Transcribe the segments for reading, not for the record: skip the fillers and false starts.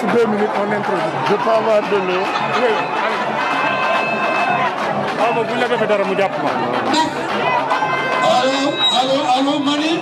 Juste 2 minutes, on introduit. Je peux avoir de l'eau. Oui. Ah, vous l'avez fait dans le Moudjap. Allô, Mani?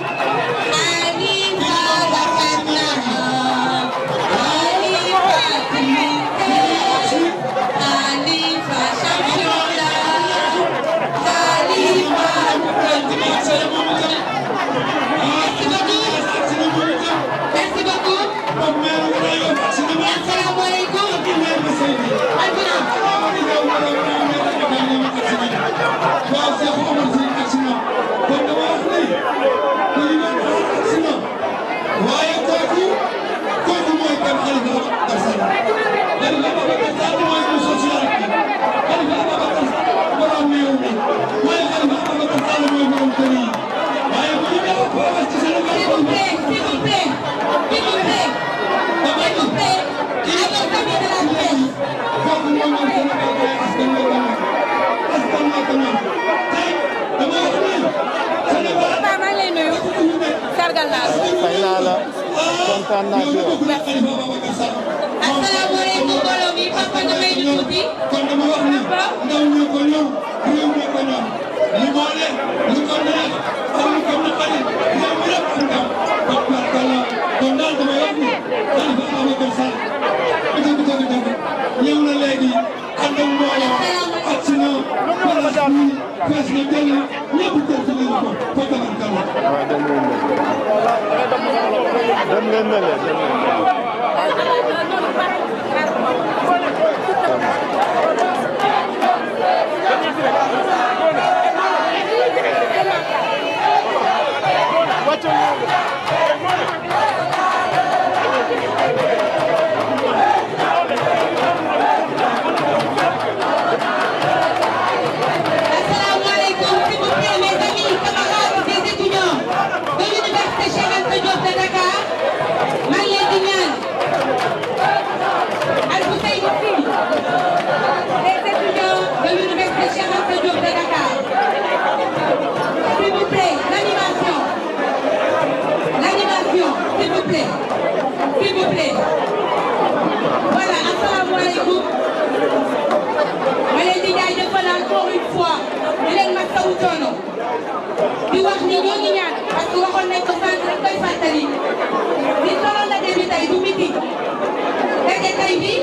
Assalamualaikum mbooloo mi papa na may ñu tuuti kon dama wax ni ndaw ñu ko ñoom réew mi ko ñoom li moo ne li ko neex ak li ko naqari réew mi rek am ndam kon barkalla kon daal dama wax ni Khalifa Ababacar Sall dëgg ñëw na léegi ànd ak mbooloo ak si na place bi fees na jël ñëpp teel si leen ko fa tabarkalla dem leen ne leen s'il vous plaît. Voilà, asalaamaaleykum. ma leen di jaajëfal encore une fois di leen masawu coono di wax ni ñoo ngi ñaan parce que waxoon nañ ko sant rek koy fàttali li solo ndaje bi tey du meeting ndaje tey bi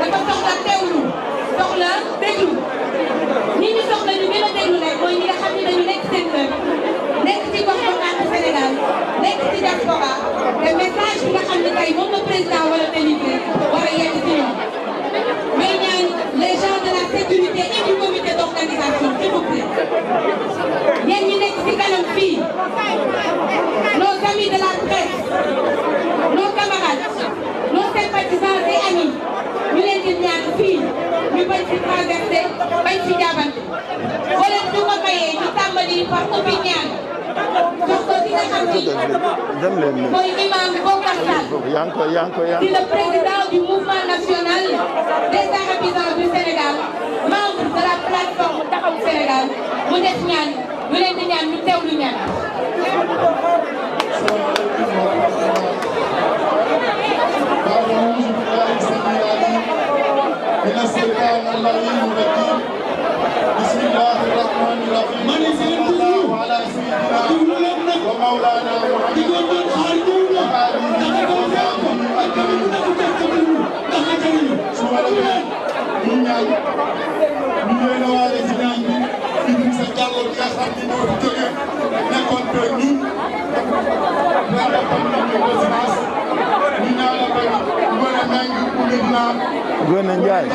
dafa soxla teewlu soxla déglu ñi ñu soxla ñu gën a déglu rek mooy ñi nga xam ne dañu nekk seen kër nekk ci gox-goxaan Sénégal nekk ci diaspora te message bi nga xam ne tey moom la président wala délivré war a yegg ci ñoom may ñaan les gens de la sécurité et du comité d'organisation s'il vous plaît yéen ñi nekk ci kanam fii nos amis de la presse nos camarades nos sympathisants et amis ñu leen di ñaan fii ñu bañ ci traversé bañ ci jaabante wala ñu ko mayee par opinion jox ko ki nga xam ni mooy imam Bokar Sall di le président du mouvement national des arabisants du Sénégal membre de la plateforme Taxawu Sénégal mu def ñaan ñu leen di ñaan ñu teewlu ñaan. بسم الله الرحمن الرحيم صلى الله على سيدنا ومولانا Gona Ndiaye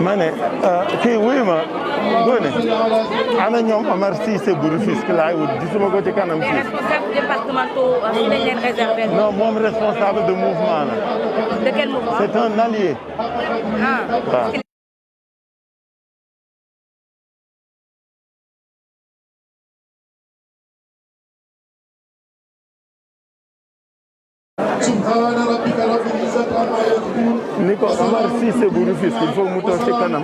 Mané kii wuyu ma Ngoné ana ñoom Omar Cissé bu Rufisque laay wut gisuma ko ci kanam fii. Responsable départementaux yi lañ leen réservé. Non moom responsable de mouvement la. De quel mouvement? C'est un allié. Ah. waaw. ni ko Omar Cissé bu Rufisque il faut mu toog ci kanam.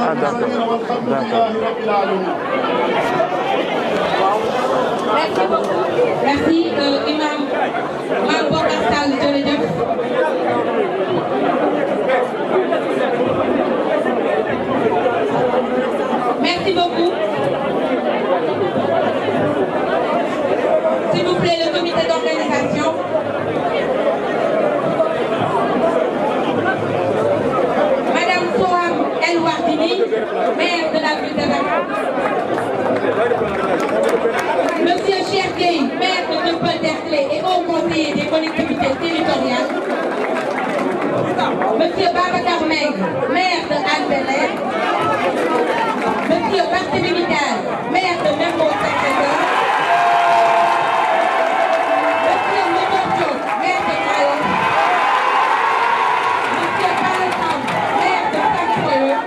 Ah d'accord. Merci beaucoup. Merci imam Mame Bokar Sall jërëjëf. Merci beaucoup. S'il vous plaît, le comité d'organisation. Madame Soham El Wardini, maire de la ville de Dakar. Monsieur Cheikh Gueye, maire de Dieuppeul-Derklé et haut conseiller des collectivités territoriales. Monsieur Babacar Mbengue, maire de Hann Bel-Air. Monsieur Barthélémy Dias, maire de Mermoz Sacré-Cœur. Monsieur Médor Diop, maire de Grand Yoff. Monsieur Bala Samb, maire de Fass Boye.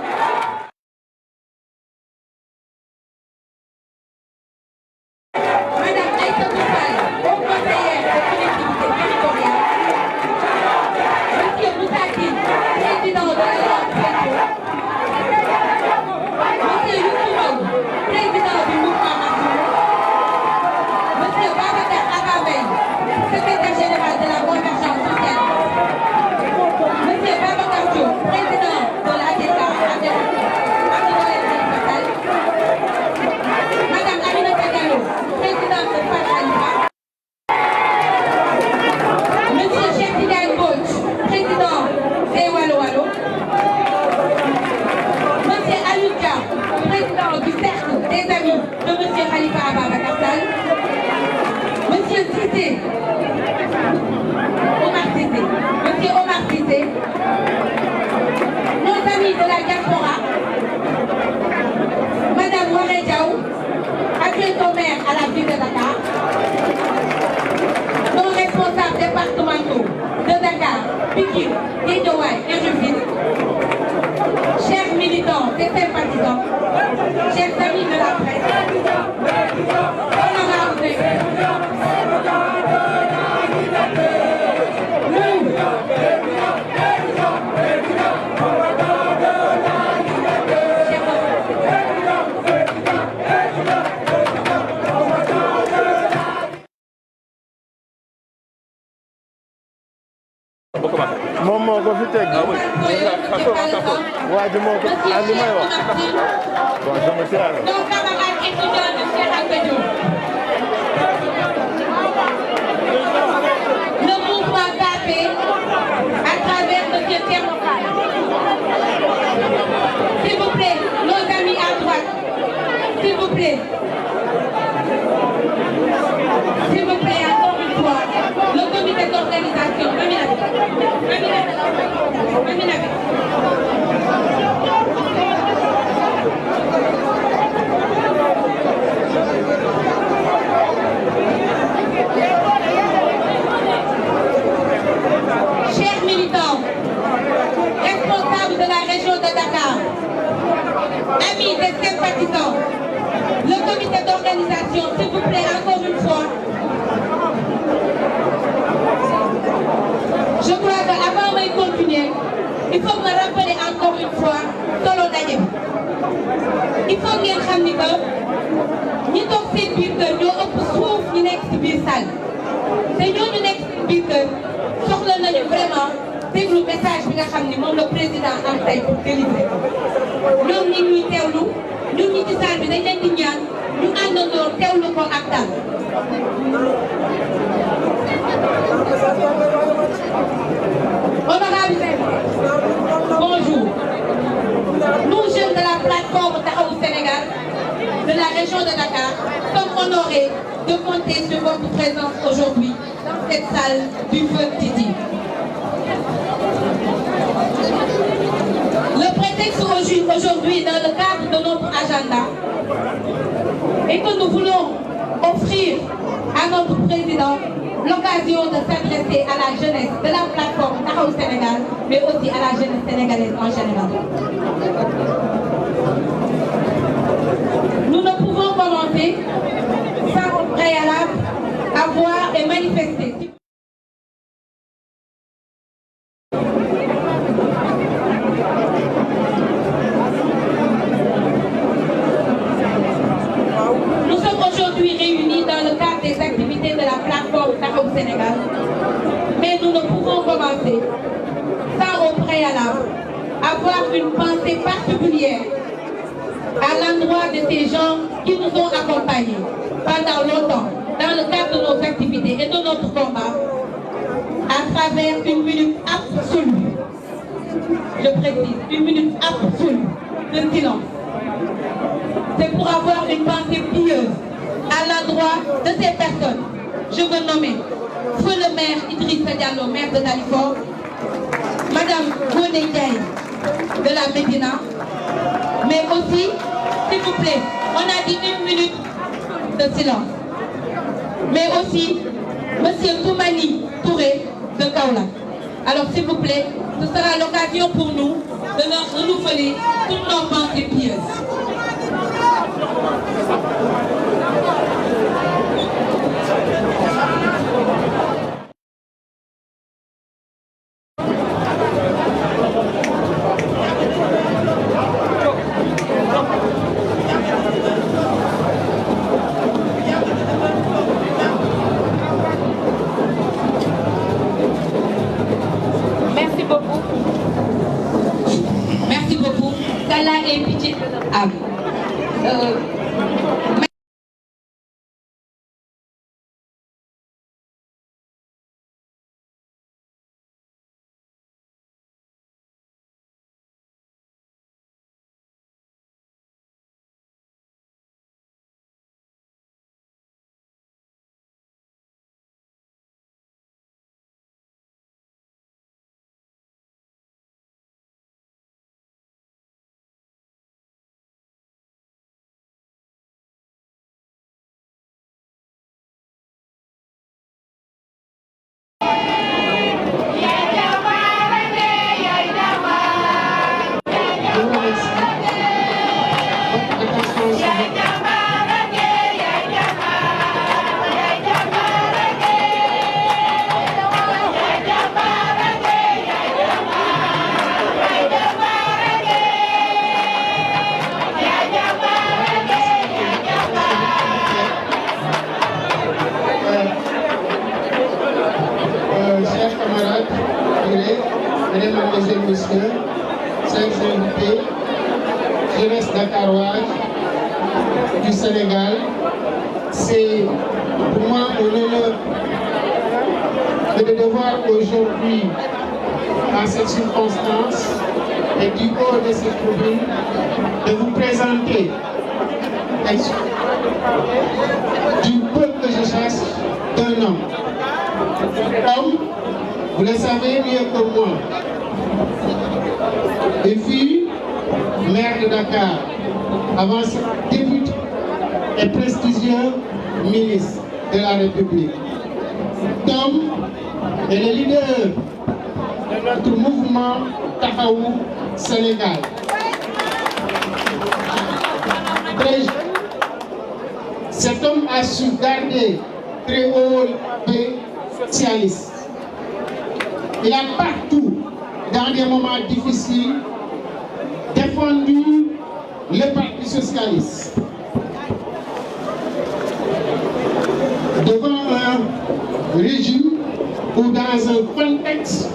Madame Aïssatou Fall, haut conseillère des collectivités territoriales. Monsieur Moussa Tine, président de l'Alliance Petro. Monsieur Youssou Mbow, président du mouvement Massour. Monsieur Babacar Abba Mbaye, secrétaire général de la convergence sociale. Monsieur Babacar Diop, président de l'ADK Madame Aminata Diallo, présidente de Fass Khalifa. Monsieur Cheikh Tidiane Mbodj, président des Wallo Wallo. Monsieur Aliou Dia, président du cercle des amis de Monsieur Khalifa Ababacar Sall. Monsieur Cissé, Monsieur Omar Cissé, nos amis de la diaspora, Madame Waré Diaw, adjointe au maire à la ville de Dakar, nos responsables départementaux de Dakar, Pikine, Guédiawaye et Rufisque, chers militants et sympathisants, chers amis de la presse, honorables moom moo ko fi teg. waa ji moo ko ah li may wax. bon sama tiraale. donc camarade étudiant de Cheikh Anta Diop. Le mouvement tapé à travers le Thierno Fall. S'il vous plaît, nos amis à droite. S'il vous plaît. S'il vous plaît, encore une fois, le comité d'organisation. Chers militants, responsables de la région de Dakar, amis et sympathisants, le comité d'organisation, s'il vous plaît, encore une fois. Je crois qu'avant de continuer, il faut me rappeler encore une fois solo daje bi. Il faut ngeen xam ni que ñi toog seen biir kër ñoo ëpp suuf ñi nekk ci biir salle te ñooñu nekk ci biir kër soxla nañu vraiment déglu message bi nga xam ni moom le président am tey pour délivrer ñoom ñi ñuy teewlu ñun ñi ci salle bi dañ leen di ñaan ñu àndandoo teewlu ko ak dal. Honorable, bonjour. Nous, jeunes de la plateforme Taxawu Sénégal, de la région de Dakar, sommes honorés de compter sur votre présence aujourd'hui dans cette salle du feu Titi. Le prétexte aujourd'hui, dans le cadre de notre agenda, est que nous voulons offrir à notre président l'occasion de s'adresser à la jeunesse de la plateforme Taxawu Sénégal, mais aussi à la jeunesse sénégalaise en général. Nous ne pouvons commencer sans au préalable avoir et manifester. Nous sommes aujourd'hui réunis dans le cadre des activités de la plateforme Taxawu Sénégal, mais nous ne pouvons commencer sans au préalable avoir une pensée particulière à l'endroit de ces gens qui nous ont accompagnés pendant longtemps dans le cadre de nos activités et de notre combat à travers une minute absolue, je précise, une minute absolue de silence. C'est pour avoir une pensée pieuse à l'endroit de ces personnes. Je veux nommer Feu le maire Idrissa Diallo, maire de Dalifort, Madame Ngoné Ndiaye de la Médina, mais aussi, s'il vous plaît, on a dit une minute de silence, mais aussi Monsieur Toumani Touré de Kaolack. Alors s'il vous plaît, ce sera l'occasion pour nous de leur renouveler toutes nos pensées pieuses. Merci beaucoup. Merci beaucoup. Qu'Allah ait pitié de notre âme. Sénégalais, mesdames, messieurs, messieurs, chers invités, jeunesse dakaroise du Sénégal, c'est pour moi un honneur de devoir aujourd'hui, en cette circonstance et du haut de cette tribune, de vous présenter du peu que je cherche d'un homme. Homme, vous le savez mieux que moi, il fut maire de Dakar, avant ce député et prestigieux ministre de la République. Tom est le leader de notre mouvement Taxawu Sénégal. Très jeune, cet homme a su garder très haut le socialiste. Il a partout, dans des moments difficiles, défendu le Parti socialiste. Devant un régime ou dans un contexte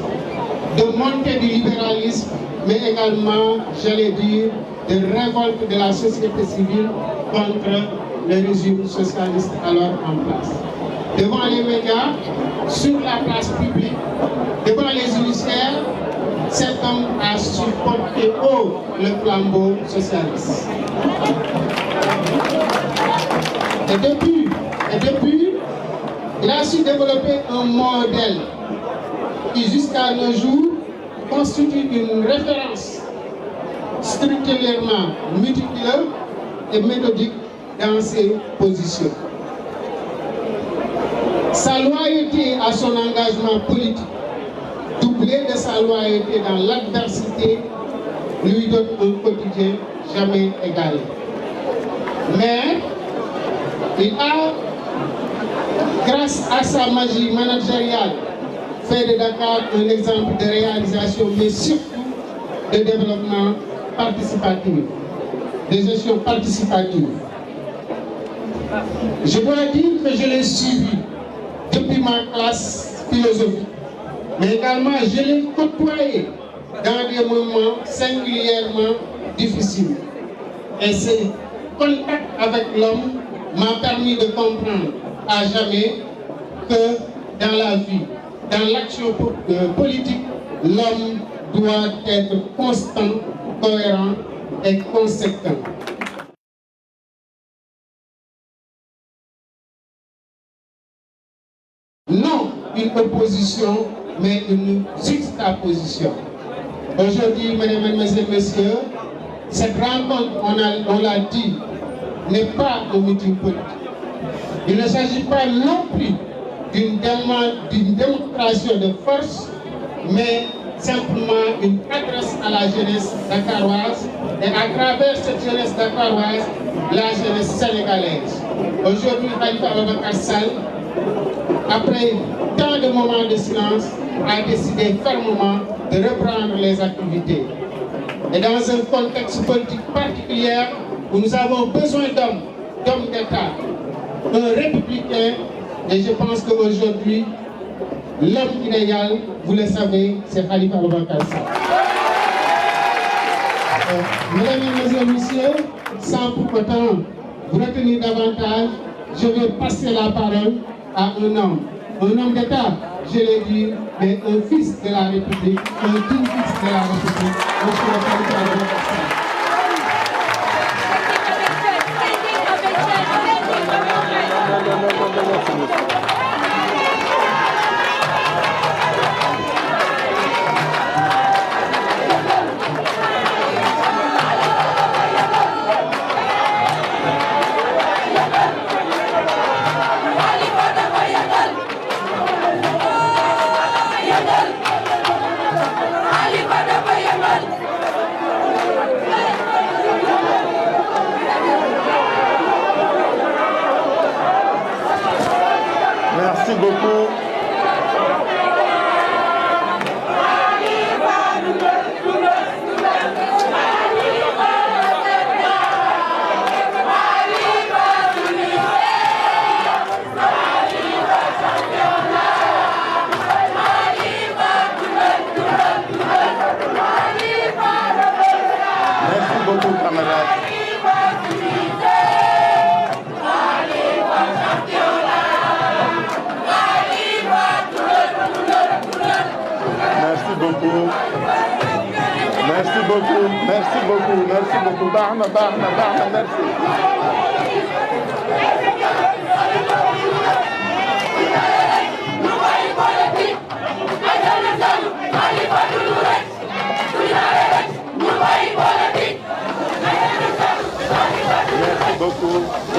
de montée du libéralisme, mais également, j'allais dire, de révolte de la société civile contre le régime socialiste alors en place. Devant les médias, sur la place publique, devant les judiciaires, cet homme a supporté haut le flambeau socialiste. Et depuis, il a su développer un modèle qui, jusqu'à nos jours, constitue une référence structurellement méticuleuse et méthodique dans ses positions. Sa loyauté à son engagement politique, doublée de sa loyauté dans l'adversité, lui donne un quotidien jamais égalé. Mais il a, grâce à sa magie managériale, fait de Dakar un exemple de réalisation, mais surtout de développement participatif, de gestion participative. Je dois dire que je l'ai suivi depuis ma classe philosophie, mais également je l'ai côtoyé dans des moments singulièrement difficiles. Et ce contact avec l'homme m'a permis de comprendre à jamais que dans la vie, dans l'action politique, l'homme doit être constant, cohérent et conséquent. Non une opposition, mais une juxtaposition. Aujourd'hui, mesdames, messieurs, cette rencontre, on l'a dit, n'est pas un meeting politique. Il ne s'agit pas non plus d'une démonstration de force, mais simplement une adresse à la jeunesse dakaroise et à travers cette jeunesse dakaroise, la jeunesse sénégalaise. Aujourd'hui, Khalifa Ababacar Sall, après tant de moments de silence, a décidé fermement de reprendre les activités. Et dans un contexte politique particulier où nous avons besoin d'hommes d'État, un républicain, et je pense qu'aujourd'hui, l'homme idéal, vous le savez, c'est Khalifa Ababacar Sall. Mesdames et messieurs, sans pour autant vous retenir davantage, je vais passer la parole à un homme d'État, je l'ai dit, mais un fils de la République, un digne fils de la République, M. Khalifa Ababacar Sall. merci beaucoup merci beaucoup merci beaucoup merci beaucoup baax na merci. Merci beaucoup.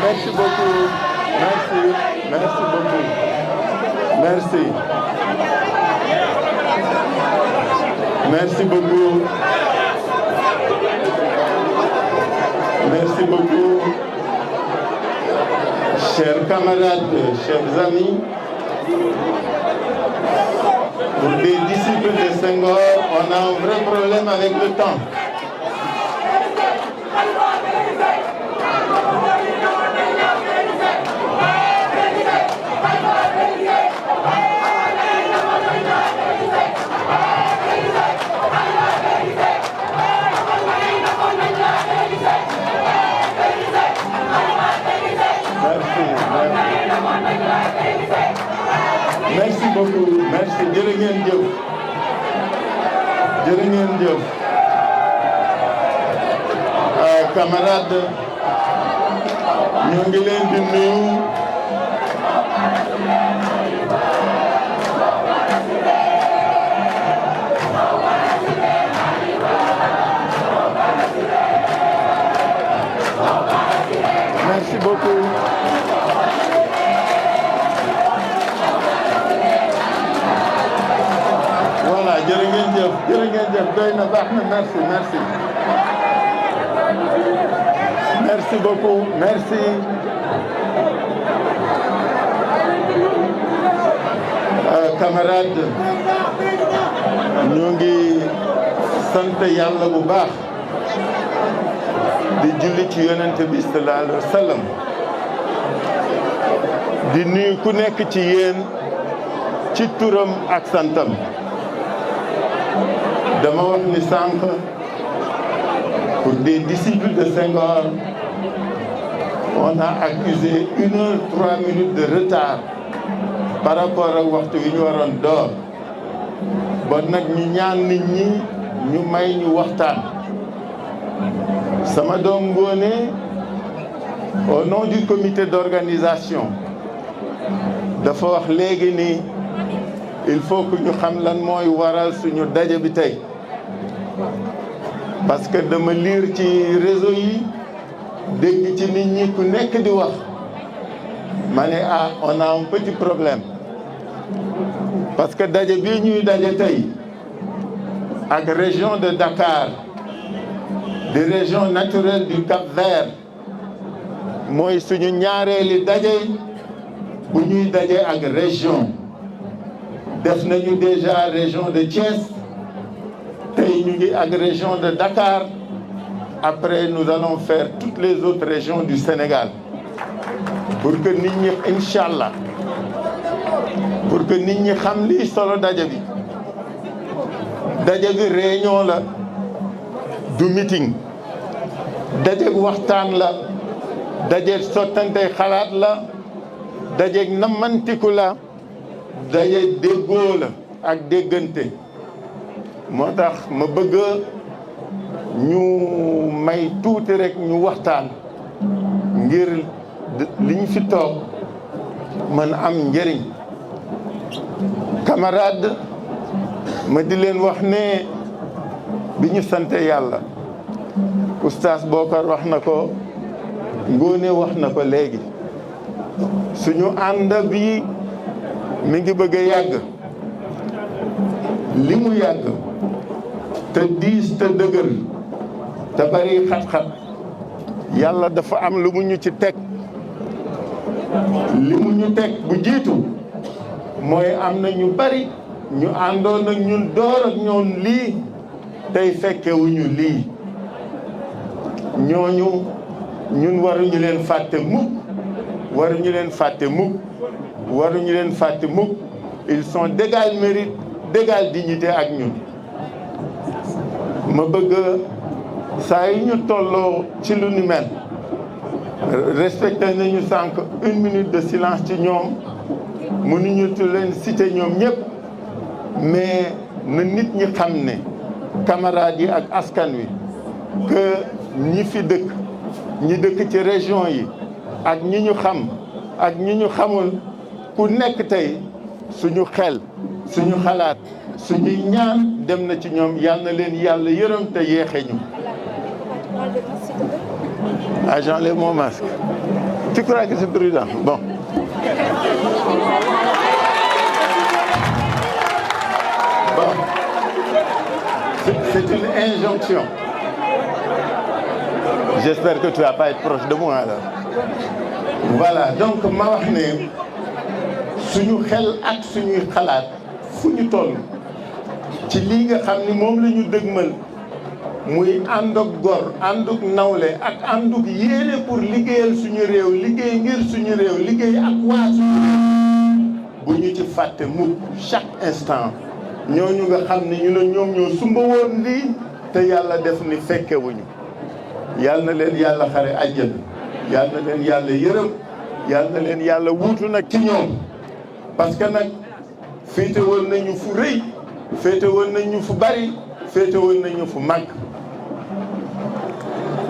Merci beaucoup. Merci beaucoup. Merci. Merci beaucoup. Merci beaucoup. Chers camarades, chers amis, pour des disciples de Senghor, on a un vrai problème avec le temps. Merci beaucoup. Merci. Jërë ngeen jëf. Jërë ngeen jëf. Camarade, ñu ngi leen di nuyu. Merci beaucoup. Voilà, jërë ngeen jëf doy na baax na merci. Merci beaucoup, merci. Camarade, ñu ngi sant Yàlla bu baax di julli ci Yonent bi sallallahu alayhi wa sallam di nuyu ku nekk ci yéen ci turam ak santam. Dama wax ni sànq pour des disciples de Senghor, on a accusé 1 heure 3 minutes de retard par rapport ak waxtu wi ñu waroon door ba nag ñu ñaan nit ñi ñu may ñu waxtaan. Sama doom Ngoné au nom du comité d'organisation dafa wax léegi ni il faut que ñu xam lan mooy waral suñu daje bi tey parce que dama lire ci réseau yi dégg ci nit ñi ku nekk di wax ma ne on a un petit problème parce que daje bii ñuy daje tey ak région de Dakar di région naturelle du Cap-Vert mooy suñu ñaareeli daje bu ñuy daje ak région. Def nañu déjà région de Thiès tey ñu ngi ak région de Dakar après nous allons faire toutes les autres régions du Sénégal pour que nit ñi inchallah pour que nit ñi xam lii solo daje bi réunion la du meeting daje waxtaan la daje sottante xalaat la daje namantiku la daje déggoo la ak déggante moo tax ma bëgg ñu may tuuti rek ñu waxtaan ngir li ñu fi toog mën am njëriñ. Camarade, ma di leen wax ne bi ñu sante yàlla oustaz Bokar wax na ko Ngoné wax na ko léegi suñu ànd bi mi ngi bëgg a yàgg li mu yàgg te diis te dëgër te bari xat-xat yàlla dafa am lu mu ñu ci teg li mu ñu teg bu jiitu mooy am na ñu bari ñu àndoon ak ñun door ak ñoom lii tey fekkewuñu lii ñooñu ñun waruñu leen fàtte mukk waruñu leen fàtte mukk waruñu leen fàtte mukk ils sont d'égal mérite d'égal dignité ak ñun ma bëgg saa yi ñu tolloo ci lu ni mel respecté nañu sànq 1 minute de silence ci ñoom mënuñu tu leen citer ñoom ñëpp mais na nit ñi xam ne camarades yi ak askan wi que ñi fi dëkk ñi dëkk ci région yi ak ñi ñu xam ak ñi ñu xamul ku nekk tey suñu xel suñu xalaat suñuy ñaan dem na ci ñoom yal na leen yàlla yërëm te yeexe ñu. Ah, j'enlève mon masque. Tu crois que c'est prudent? Bon. Bon. C'est une injonction. J'espère que tu vas pas être proche de moi alors. Voilà, donc ma wax ne suñu xel ak suñuy xalaat fu ñu toll ci lii nga xam ni moom la ñu dëgmal muy ànd ak gor ànd ak nawle ak ànd ak yéene pour liggéeyal suñu réew liggéey ngir suñu réew liggéey ak waa suñu réew bu ñu ci fàtte mukk chaque instant ñooñu nga xam ne ñu ne ñoom ñoo sumba woon lii te yàlla def ni fekkewuñu yàlla na leen yàlla xare àjjana yàlla na leen yàlla yërëm yàlla na leen yàlla wuutu nag ci ñoom parce que nag féete woon nañu fu rëy féete woon nañu fu bari féete woon nañu fu màgg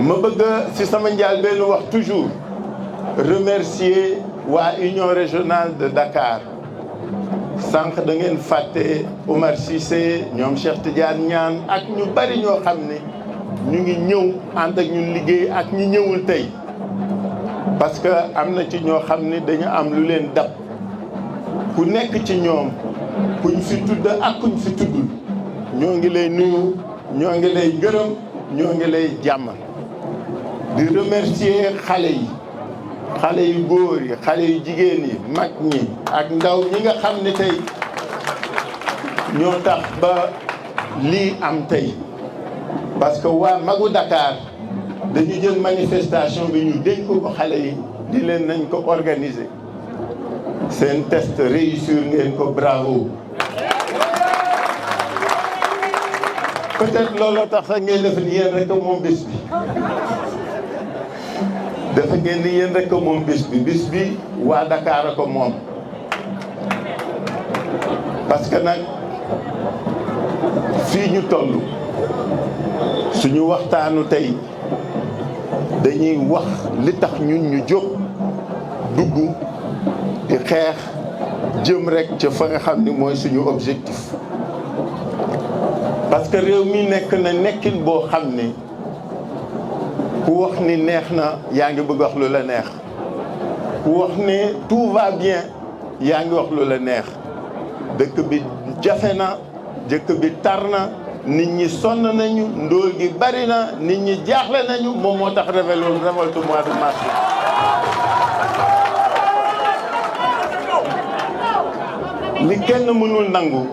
ma bëgg ci sama njaal benn wax toujours remercier waa Union régionale de Dakar sànq da ngeen fàtte Omar Cissé ñoom Cheikh Tidiane Niane ak ñu bari ñoo xam ne ñu ngi ñëw ànd ak ñun liggéey ak ñi ñëwul tey parce que am na ci ñoo xam ne dañu am lu leen dab ku nekk ci ñoom kuñ fi tudd ak kuñ fi tuddul ñoo ngi lay nuyu ñoo ngi lay gërëm ñoo ngi lay jàmmal di remercier xale yu góor yi xale yu jigéen yi mag ñi ak ndaw ñi nga xam ne tey ñoo tax ba lii am tey parce que waa magu Dakar dañu jël manifestation bi ñu dénk ko xale yi di leen nañ ko organiser seen test réussir ngeen ko bravo peut-être looloo tax sax ngeen def ni yéen rek moom bés bi dafa ngeen ni yéen rek moom bés bi waa Dakar a ko moom parce que nag fii ñu toll suñu waxtaanu tey dañuy wax li tax ñun ñu jóg dugg di xeex jëm rek ca fa nga xam ni mooy suñu objectif parce que réew mi nekk na nekkin boo xam ne ku wax ni neex na yaa ngi bëgg wax lu la neex ku wax ne tout va bien yaa ngi wax lu la neex dëkk bi jafe na dëkk bi tar na nit ñi sonn nañu ndóol gi bari na nit ñi jaaxle nañu moom moo tax révolte mois de mars li kenn mënul nangu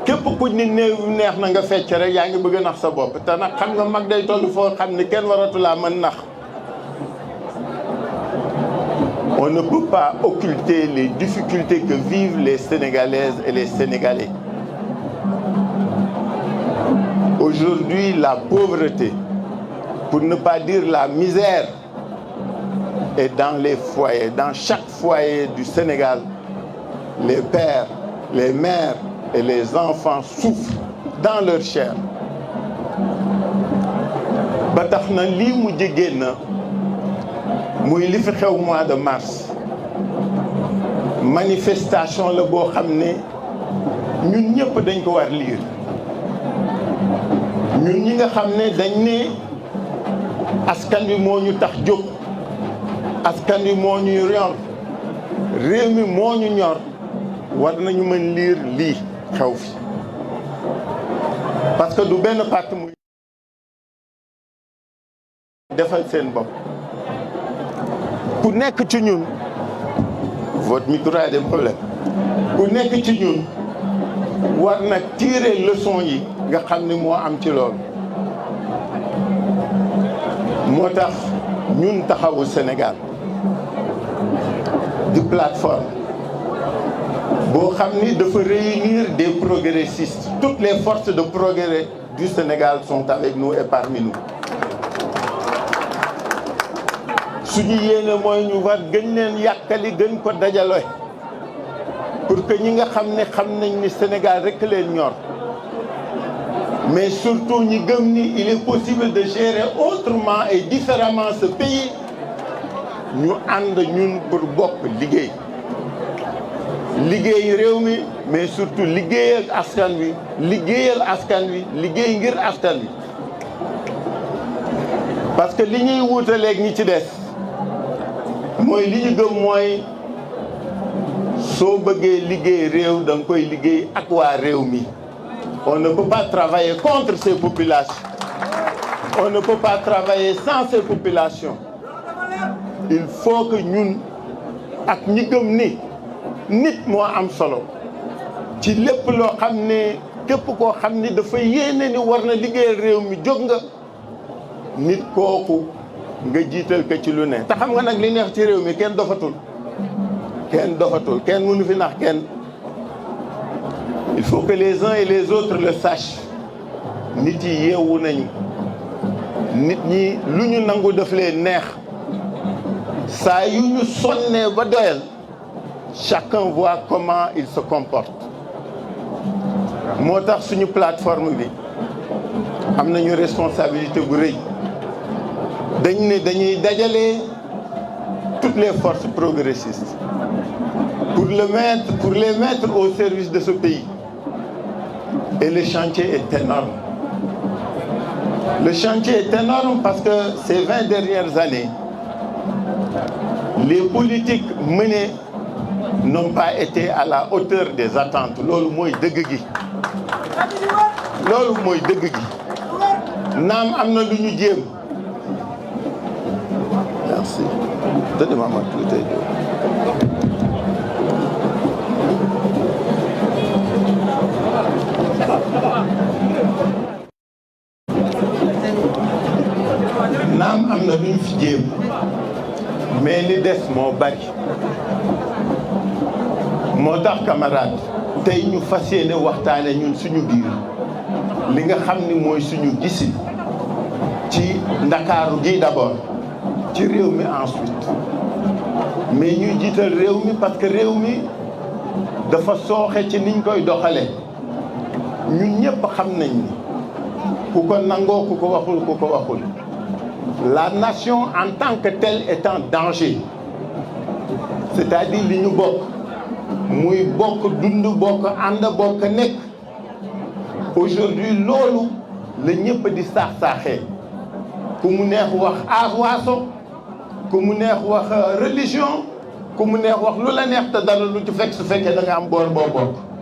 képp ku ni néew neex na nga fecc rek yaa ngi bëgg a nax sa bopp te nag xam nga mag day toll foo xam ni kenn waratulaa mën nax on ne peut pas occulter les difficultés que vivent les Sénégalaises et les Sénégalais. Aujourd'hui, la pauvreté, pour ne pas dire la misère, est dans les foyers. Dans chaque foyer du Sénégal, les pères, les mères et les enfants souffrent dans leur chair. ba tax na lii mu jigéen na muy li fi xew mois de mars manifestation la boo xam ne ñun ñëpp dañ ko war lire ñun ñi nga xam ne dañ ne askan wi moo ñu tax jóg askan wi moo ñu ñor réew mi moo ñu ñor war nañu mën lire lii xew fi parce que du benn parti muy defal seen bopp ku nekk ci ñun votre micro a des problèmes ku nekk ci ñun war na tirer leçon yi nga xam ni moo am ci loolu moo tax ñun taxawu Sénégal di plateforme boo xam ni dafa réunir des progressistes. Toutes les forces de progrès du Sénégal sont avec nous et parmi nous. suñu yéene mooy ñu war gën leen yàkkali gën ko dajale pour que ñi nga xam nañ ni Sénégal rek leen ñor mais surtout ñi gëm ni il est possible de gérer autrement et différemment ce pays ñu ànd ñun pour bokk liggéey réew mi mais surtout liggéey ak askan wi liggéeyal askan wi liggéey ngir askan wi parce que li ñuy wuutaleeg ñi ci des mooy li ñu gëm mooy soo bëggee liggéey réew da nga koy liggéey ak waa réew mi. On ne peut pas travailler contre ces populations. On ne peut pas travailler sans ces populations. Il faut que ñun ak ñi gëm ni nit moo am solo ci lépp loo xam ne képp koo xam ni dafa yéene ni war na liggéeyal réew mi jóg nga nit kooku nga jiital ko ci lu ne. te xam nga nag li neex ci réew mi kenn dofatul kenn mënu fi nax kenn. Il faut que les uns et les autres le sachent nit yi yeewu nañu nit ñi lu ñu nangu daf leen neex saa yu ñu sonnee ba doyal chacun voit comment il se comporte moo tax suñu plateforme bi am nañu responsabilité bu rëy dañ ne dañuy dajale toutes les forces progressistes pour les mettre au service de ce pays. Et le chantier est énorme. Le chantier est énorme parce que ces 20 dernières années, les politiques menées n'ont pas été à la hauteur des attentes. Loolu mooy dëgg gi. Loolu mooy dëgg gi. Naam am na lu ñu jéem. Merci. Donnez-moi ma bouteille d'eau. naam am na lu ñu fi jéem mais li des moo bari moo tax camarade tey ñu fas yéene waxtaane ñun suñu biir li nga xam ni mooy suñu gisin ci ndakaaru gi d'abord ci réew mi ensuite mais ñuy jiital réew mi parce que réew mi dafa sooxe ci niñ koy doxale ñun ñëpp xam nañ ni ku ko nangoo ku ko waxul la nation en tant que telle est en danger c'est-à-dire li ñu bokk muy bokk dund bokk ànd bokk nekk aujourd'hui loolu la ñëpp di saax-saaxee ku mu neex wax aar waaso ku mu neex wax religion ku mu neex wax lu la neex te dara lu ci fekk su fekkee da nga am boor boo bokk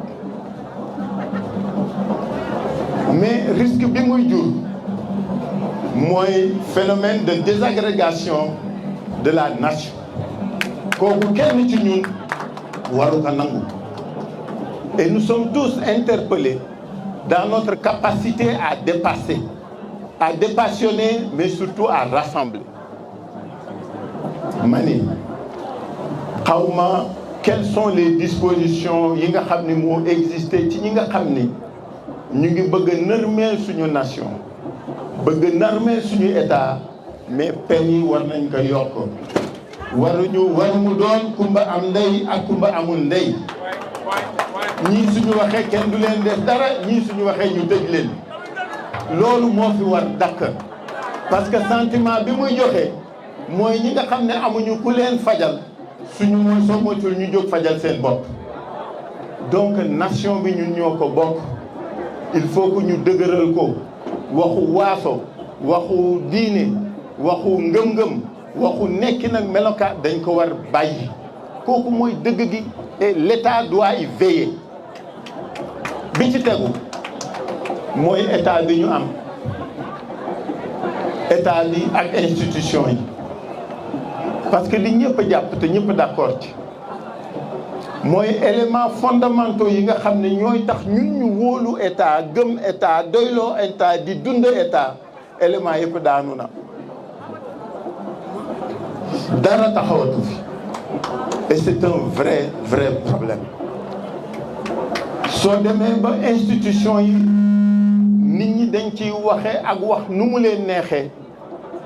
mais risque bi muy jur mooy phénomène de désagrégation de la nation kooku kenn ci ñun waru ko nangu et nous sommes tous interpellés dans notre capacité à dépasser à dépassionner mais surtout à rassembler mani xawma quelles sont les dispositions yi nga xam ni moo existé ci ñi nga xam ni ñu ngi bëgg a nërmeel suñu nation bëgg narmee suñu état mais peine yi war nañ ko yokk war mu doon kumba am ndey ak kumba amul ndey ñii suñu waxee kenn du leen def dara ñii suñu waxee ñu tëj leen loolu moo fi war dakk parce que sentiment bi muy joxe mooy ñi nga xam ne amuñu ku leen fajal suñu mooy soo moytul ñu jóg fajal seen bopp donc nation bi ñun ñoo ko bokk il faut que ñu dëgëral ko waxu waaso waxu diine waxu ngëm-ngëm waxu nekki nag melokaat dañ ko war bàyyi kooku mooy dëgg gi et l'État doit y veiller bi ci tegu mooy état bi ñu am état bi ak institution yi parce que li ñëpp jàpp te ñëpp d'accord ci mooy élément fondamentaux yi nga xam ne ñooy tax ñun ñu wóolu état gëm état doyloo état di dund état élément yëpp daanu na dara taxawatu fi et c'est un vrai problème soo demee ba institution yi nit ñi dañ ciy waxe ak wax nu mu leen neexee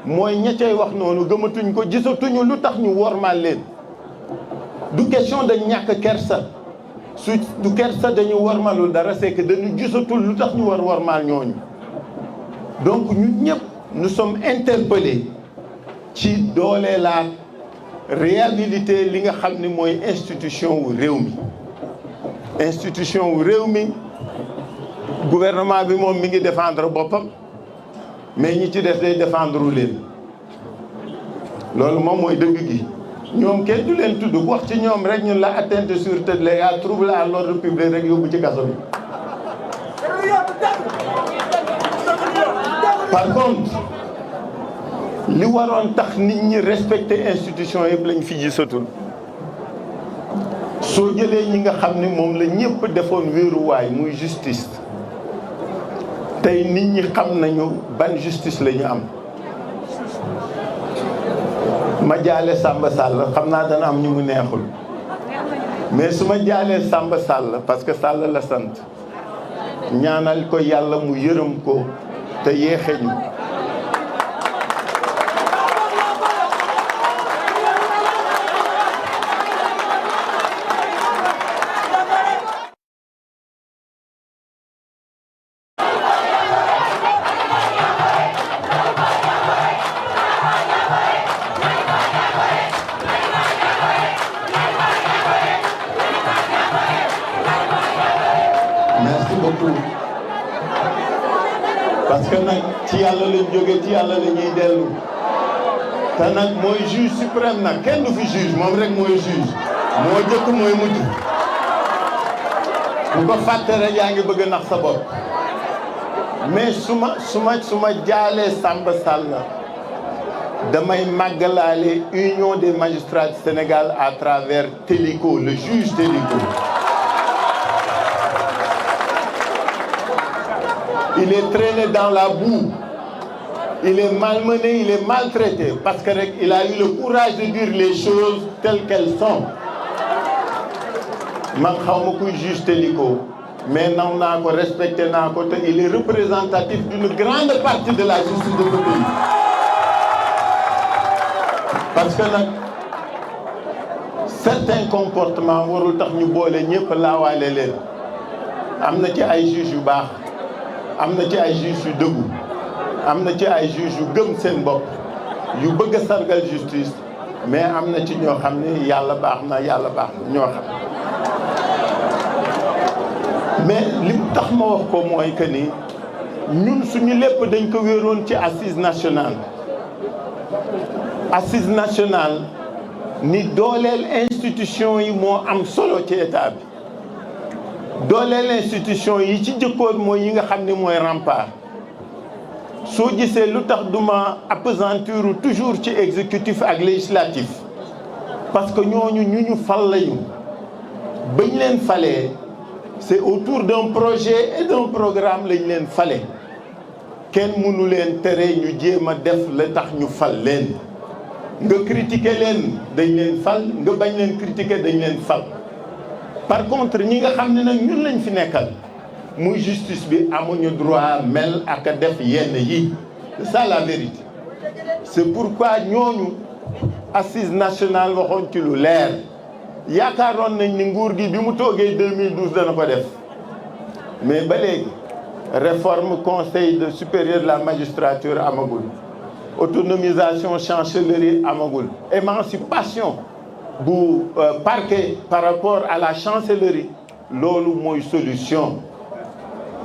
mooy ña cay wax noonu gëmatuñ ko gisatuñu lu tax ñu wormaal leen du question de ñàkk kersa su du kersa dañu wormalul dara c'est que dañu gisatul lu tax ñu wormaal ñooñu donc ñun ñëpp nous sommes interpellés ci doole la réhabiliter li nga xam ni mooy institution wu réew mi institution wu réew mi gouvernement bi moom mi ngi défendre boppam mais ñi ci def day défendre leen loolu moom mooy dëgg gi ñoom kenn du leen tudd wax ci ñoom rek ñun la atteinte sûreté légale trouble à l'ordre public rek yóbbu ci kaso bi. par contre li waroon tax nit ñi respecter institution yëpp lañ fi gisatul soo jëlee ñi nga xam ni moom la ñëpp defoon wéeruwaay muy justice tey nit ñi xam nañu ban justice la ñu am. ma jaale Samba Sall xam naa dana am ñu mu neexul mais su ma jaalee Samba Sall parce que Sall la sant ñaanal ko yàlla mu yërëm ko te yéexe ñu parce que nag ci yàlla lañ jóge ci yàlla la ñuy dellu te nag mooy juge suprême nag kenn du fi juge moom rek mooy juge moo jëkk mooy mujj bu ko fàtte rek yaa ngi bëgg nax sa bopp mais su ma jaalee Samba Sall damay màggalaale Union des magistrats du Sénégal à travers Téliko le juge Téliko. Il est traîné dans la boue, il est malmené, il est maltraité parce que rek il a eu le courage de dire les choses telles qu'elles sont. man xaw ma kuy juge Téliko mais naw naa ko respecté naa ko te il est représentatif d'une grande partie de la justice de ce pays. parce que nag certains comportements warul tax ñu boole ñëpp laawaale leen am na ci ay juges yu baax. am na ci ay juges yu dëggu am na ci ay juges yu gëm seen bopp yu bëgg a sargal justice mais am na ci ñoo xam ne yàlla baax na ñoo xam mais li tax ma wax ko mooy que ni ñun suñu lépp dañ ko wéeroon ci assise nationale ni dooleel institution yi moo am solo ci état bi dooleel institution yi ci jëkkoon mooy yi nga xam ne mooy rempart soo gisee lu tax duma appesantir toujours ci exécutif ak législatif parce que ñooñu ñu fal lañu bañ leen falee c'est autour d'un projet et d'un programme lañ leen fale kenn mënu leen tere ñu jéem a def la tax ñu fal leen nga critiquer leen dañ leen fal nga bañ leen critiquer dañ leen fal. par contre ñi nga xam ne nag ñun lañ fi nekkal muy justice bi amuñu droit mel ak def yenn yi c'est ça la vérité c'est pourquoi ñooñu assise nationale waxoon ci lu leer yaakaaroon nañ ni nguur gi bi mu toogee 2012 dana ko def mais ba léegi réforme conseil de supérieur de la magistrature amagul autonomisation chancellerie amagul émancipation bu parquet par rapport à la chancellerie loolu mooy solution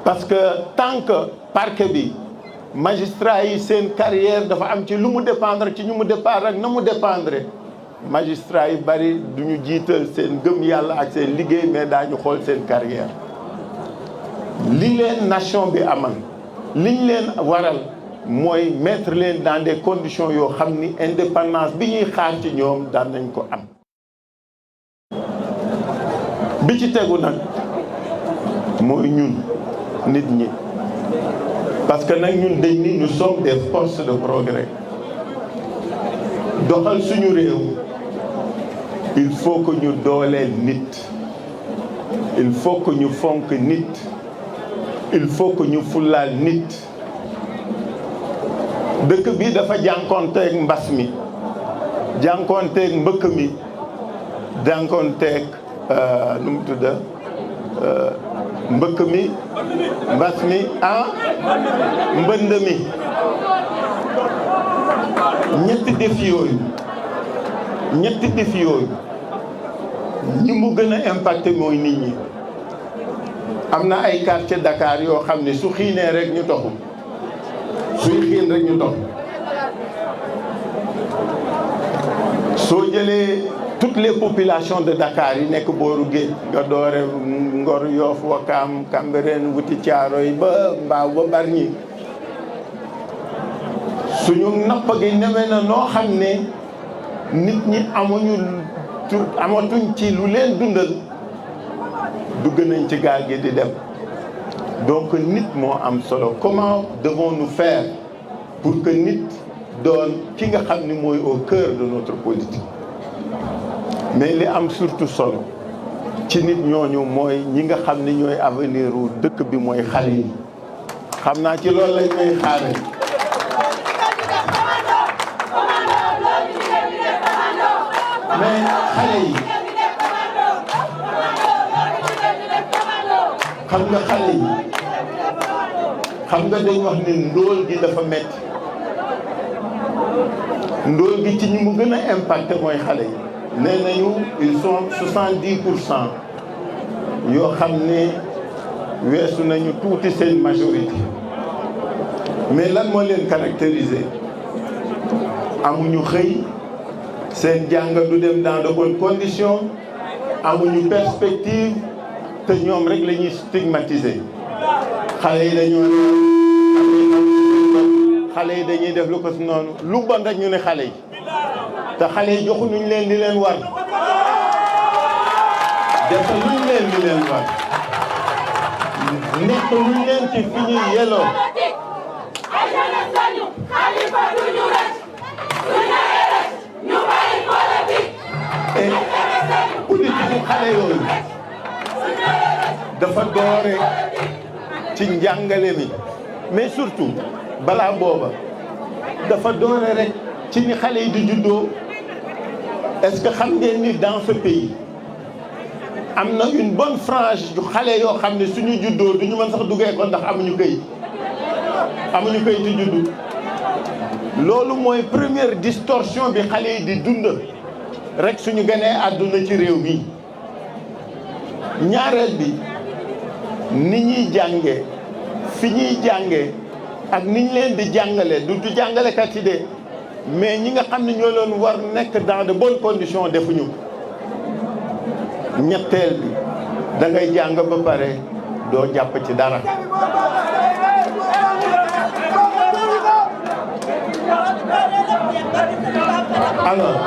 parce que tant que parquet bi magistrat yi seen carrière dafa am ci lu mu dépendre ci ñu mu dépendre ak na mu dépendre magistrat yi bari du ñu jiital seen gëm yàlla ak seen liggéey mais daañu xool seen carrière li leen nation bi amal liñ leen waral mooy mettre leen dans des conditions yoo xam ni indépendance bi ñuy xaar ci ñoom daan nañ ko am bi ci tegu nag mooy ñun nit ñi parce que nag ñun dañ ni nous sommes des forces de progrès doxal suñu réew il faut que ñu dooleel nit il faut que ñu fonk nit il faut que ñu fullaal nit dëkk bi dafa jànkoonteeg mbas mi jànkoonteeg mbëkk mi jànkoonteeg nu mu tudda mbëkk mi mbas mi mbënd mi ñetti défi yooyu ñi mu gën a impacté mooy nit ñi am na ay quartier Dakar yoo xam ne su xiinee rek ñu toxu suy xiin rek ñu toxu soo jëlee toutes les populations de Dakar yi nekk booru géej nga doore Ngor Yoff Ouakam Cambérène wuti Thiaroye ba Mbao ba Bargny suñu napp gi neme na noo xam ne nit ñi amatuñ ci lu leen dundal dugg nañ ci gaal gi di dem donc nit moo am solo comment devons-nous faire pour que nit doon ki nga xam ni mooy au cœur de notre politique mais li am surtout solo ci nit ñooñu mooy ñi nga xam ni ñooy avenir u dëkk bi mooy xale yi xam naa ci loolu lañ may xaare mais xale yi xam nga xale yi xam nga dañ wax ni ndóol gi dafa metti ndóol gi ci ñi mu gën a impacté mooy xale yi nee nañu ils sont 70% yoo xam ne weesu nañu tuuti seen majorité mais lan moo leen caractériser amuñu xëy seen jàng du dem dans de bonnes conditions amuñu perspective te ñoom rek la ñuy stigmatiser xale yi dañoo xale yi dañuy def lu ko si noonu lu bon rek ñu ne xale yi te xale yi joxuñu leen di leen war defa luñ leen di leen war nekk luñ leen ci fi ñuy yelloo politique bu xale yooyu dafa doore ci njàngale mi mais surtout balaa booba dafa doore rek ci ni xale yi di juddoo est-ce que xam ngeen ni dans ce pays am na une bonne frange yu xale yoo xam ne suñu juddoo duñu mën sax duggee ko ndax amuñu këyit ci juddu loolu mooy première distorsion bi xale yi di dund rek suñu gënee àdduna ci réew mi ñaareel bi ni ñuy jànge fi ñuy jànge ak ni ñu leen di jàngale du jàngalekat yi de mais ñi nga xam ne ñoo leen war nekk dans de bonnes conditions defuñu ñetteel bi da ngay jàng ba pare doo jàpp ci dara alors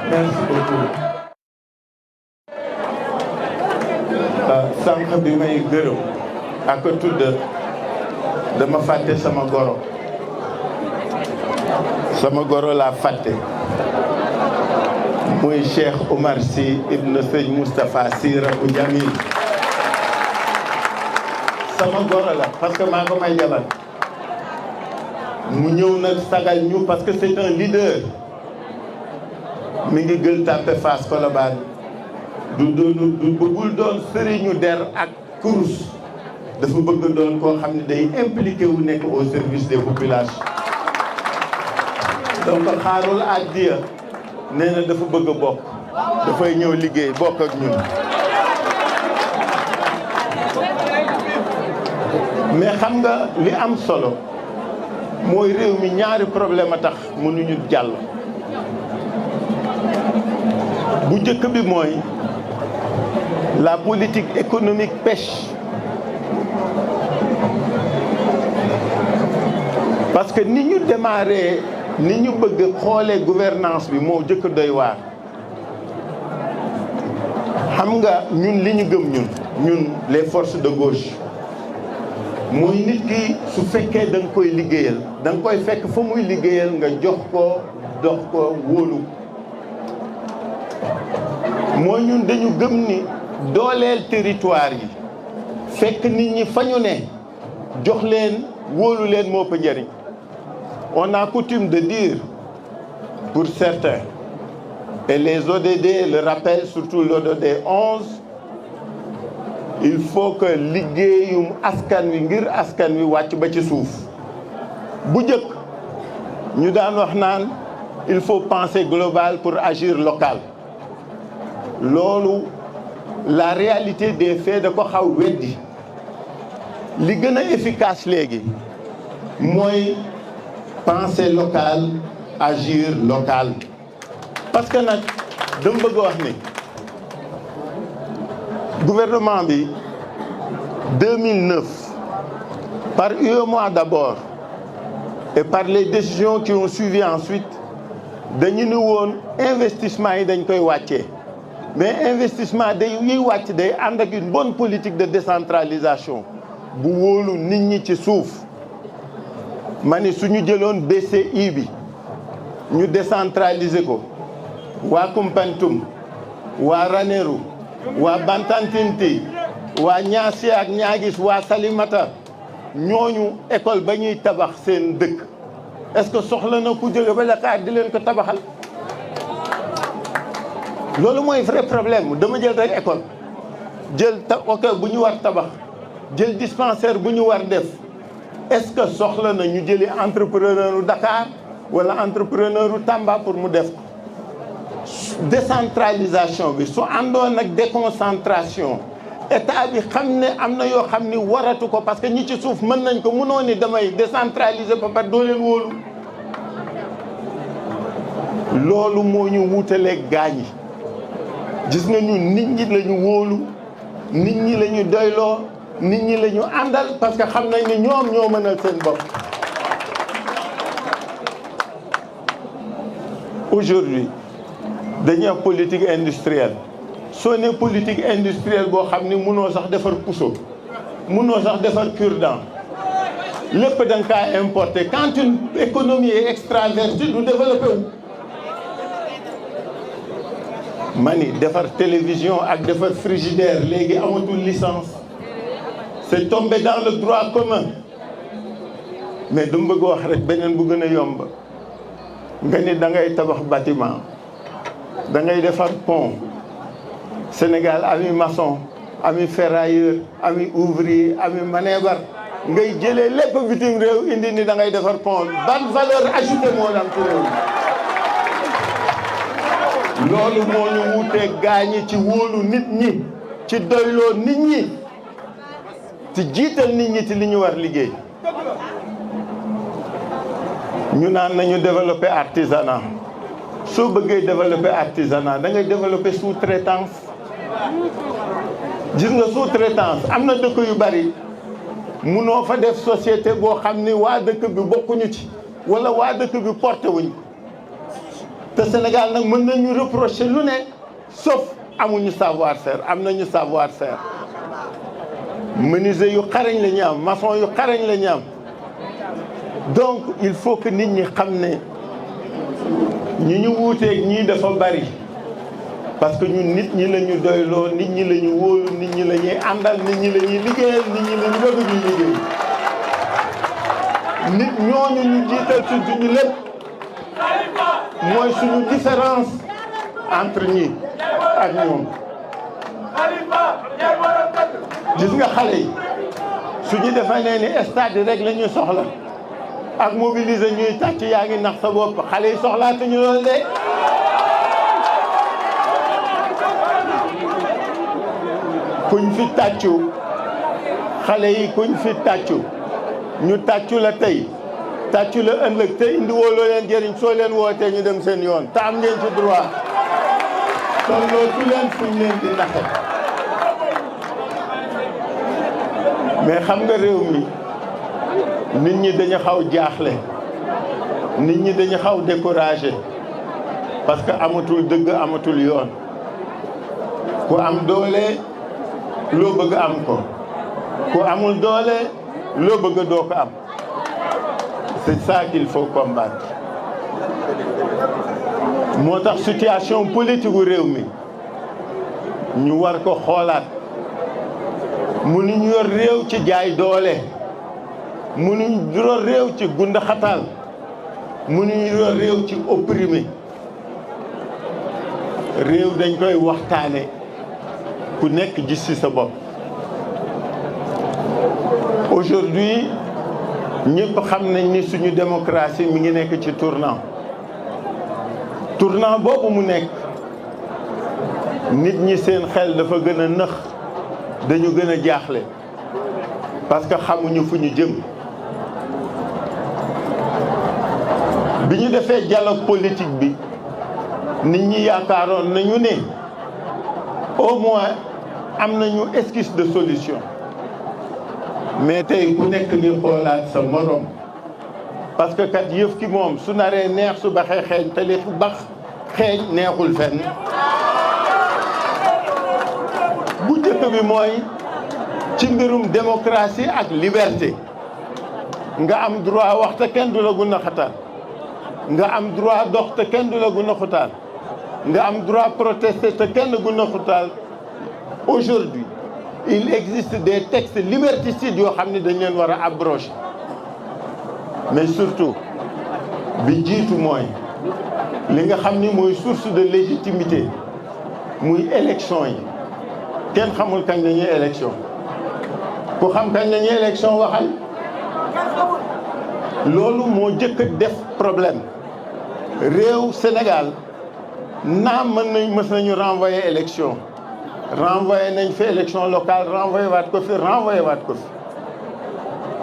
merci beaucoup sànq bi may gërëm ak tudd dama fàtte sama goro laa fàtte muy Cheikh Oumar Sy ibn Sëñ Moustapha Sy Rabu Jamil sama goro la parce que maa ko may jabar mu ñëw nag sagal ñu parce que c'est un leader mi ngi Gueule Tapée Fass Colobane du bëggul doon sëriñu der ak kurus dafa bëgg doon koo xam ne day impliqué wu nekk au service des populations donc xaarul addiya nee na dafa bëgg a bokk dafay ñëw liggéey bokk ak ñun mais xam nga li am solo mooy réew mi ñaari problème a tax mënuñu jàll bu njëkk bi mooy la politique économique pêche parce que ni ñu démarré ni ñu bëgg xoolee gouvernance bi moo jëkk doy waar xam nga ñun li ñu gëm ñun les forces de gauche mooy nit ki su fekkee da nga koy liggéeyal da nga koy fekk fa muy liggéeyal nga jox ko dox ko wóolu mooy ñun dañu gëm ni dooleel territoire yi fekk nit ñi fa ñu ne jox leen wóolu leen moo ko njëriñ. On a coutume de dire pour certains et les ODD le rappellent, surtout l'ODD 11, il faut que liggéeyum askan wi ngir askan wi wàcc ba ci suuf bu njëkk ñu daan wax naan il faut penser global pour agir local loolu la réalité des faits da ko xaw weddi li gën a efficace léegi mooy penser local agir local parce que nag dama bëgg a wax ni gouvernement bi 2009 par UEMOA d'abord et par les décisions qui ont suivi ensuite dañu ni woon investissement yi dañ koy wàccee mais investissement day yiy wàcc day ànd ak une bonne politique de décentralisation bu wóolu nit ñi ci suuf ma ni suñu jëloon BCI bi ñu décentraliser ko waa Koumpentoum waa Ranérou waa Bantantinti waa Niassy ak Niaguis waa Salimata ñooñu école ba ñuy tabax seen dëkk est-ce que soxla na ku jóge ba Dakar di leen ko tabaxal loolu mooy vrai problème dama jël rek école jël bu ñu war tabax jël dispensaire bu ñu war def est-ce que soxla na ñu jëli entrepreneur u Dakar wala entrepreneur u Tamba pour mu def ko décentralisation bi su àndoon ak déconcentration état bi xam ne am na yoo xam ni waratu ko parce que ñi ci suuf mën nañ ko mënoo ni damay décentraliser ba pare doo leen wóolu loolu moo ñu wuutaleeg gaañ yi gis nga ñun nit ñi la ñu wóolu nit ñi la ñu doyloo nit ñi la ñu àndal parce que xam nañ ni ñoom ñoo mënal seen bopp. Aujourd'hui dañuy wax politique industrielle soo ne politique industrielle boo xam ni mënoo sax defar puso mënoo sax defar cure-dent lépp da nga kaa importer quand une économie est extravertie du développé wu. mani defar télévision ak defar frigidaire léegi amatul licence c'est tombé dans le droit commun mais dama bëgg wax rek beneen bu gën a yomb nga ni da ngay tabax bâtiment da ngay defar pont Sénégal ami maçon ami ferrailleur ami ouvrier ami manébar ngay jëlee lépp bitim réew indi ni da ngay defar pont ban valeur ajoutée moo am ci réew loolu moo ñu wutee gaañi ci wóolu nit ñi ci doyloo nit ñi ci jiital nit ñi ci li ñu war liggéey ñu naan nañu développer artisanat soo bëggee développer artisanat da ngay développer sous-traitance gis nga sous-traitance am na dëkk yu bari munoo fa def société boo xam ni waa dëkk bi bokkuñu ci wala waa dëkk bi porté wuñ te Sénégal nag mën nañu reprocher lu ne sauf amuñu savoir-faire am nañu savoir-faire menuisier yu xarañ la ñu am maçon yu xarañ la ñu am donc il faut que nit ñi xam ne ñi ñu wuuteeg ñii dafa bari parce que ñun nit ñi la ñu doyloo nit ñi la ñu wóolu nit ñi la ñuy àndal nit ñi la ñuy liggéeyal nit ñi la ñu bëgg ñu liggéey nit ñooñu ñu jiital suñu lépp mooy suñu différence entre ñi ak ñoom gis nga xale yi suñu defee nee ni stade yi rek la ñuy soxla ak mobiliser ñuy tàcc yaa ngi nax sa bopp xale yi soxlaatuñu loolu de kuñ fi tàccu xale yi kuñ fi tàccu ñu tàccu la tey tàccu la ëllëg te indi woo loo leen jëriñ soo leen wootee ñu dem seen yoon te am ngeen ci droit kon loolu leen fuñ leen di naxe mais xam nga réew mi nit ñi dañu xaw jaaxle nit ñi dañu xaw découragé parce que amatul dëgg amatul yoon ku am doole loo bëgg am ko ku amul doole loo bëgg doo ko am c'est ça qu'il faut combattre moo tax situation politique gu réew mi ñu war ko xoolaat mënuñu yor réew ci jaay doole mënuñu yor réew ci gunda xatal mënuñu yor réew ci opprimé réew dañ koy waxtaane ku nekk gis ci sa bopp aujourd'hui ñëpp xam nañ ni suñu démocratie mi ngi nekk ci tournant boobu mu nekk nit ñi seen xel dafa gën a nëx dañu gën a jaaxle parce que xamuñu fu ñu jëm bi ñu defee dialogue politique bi nit ñi yaakaaroon nañu ne au moins am nañu esquisse de solution mais tey ku nekk ni xoolaat sa morom parce que kat yëf ki moom su naree neex su baxee xeeñ te li bax xeeñ neexul fenn bu njëkk bi mooy ci mbirum démocratie ak liberté nga am droit wax te kenn du la gun a xatal nga am droit dox te kenn du la gun a xutaal nga am droit protester te kenn gun a xutaal aujourd'hui il existe des textes liberticides yoo xam ne dañ leen war a abroger mais surtout bi jiitu mooy li nga xam ni mooy source de légitimité muy élection yi kenn xamul kañ la ñuy élection ku xam kañ la ñuy élection waxal loolu moo jëkk a def problème réew Sénégal naam mës nañu renvoyer élection renvoyé nañ fi élection locale renvoyé waat ko fi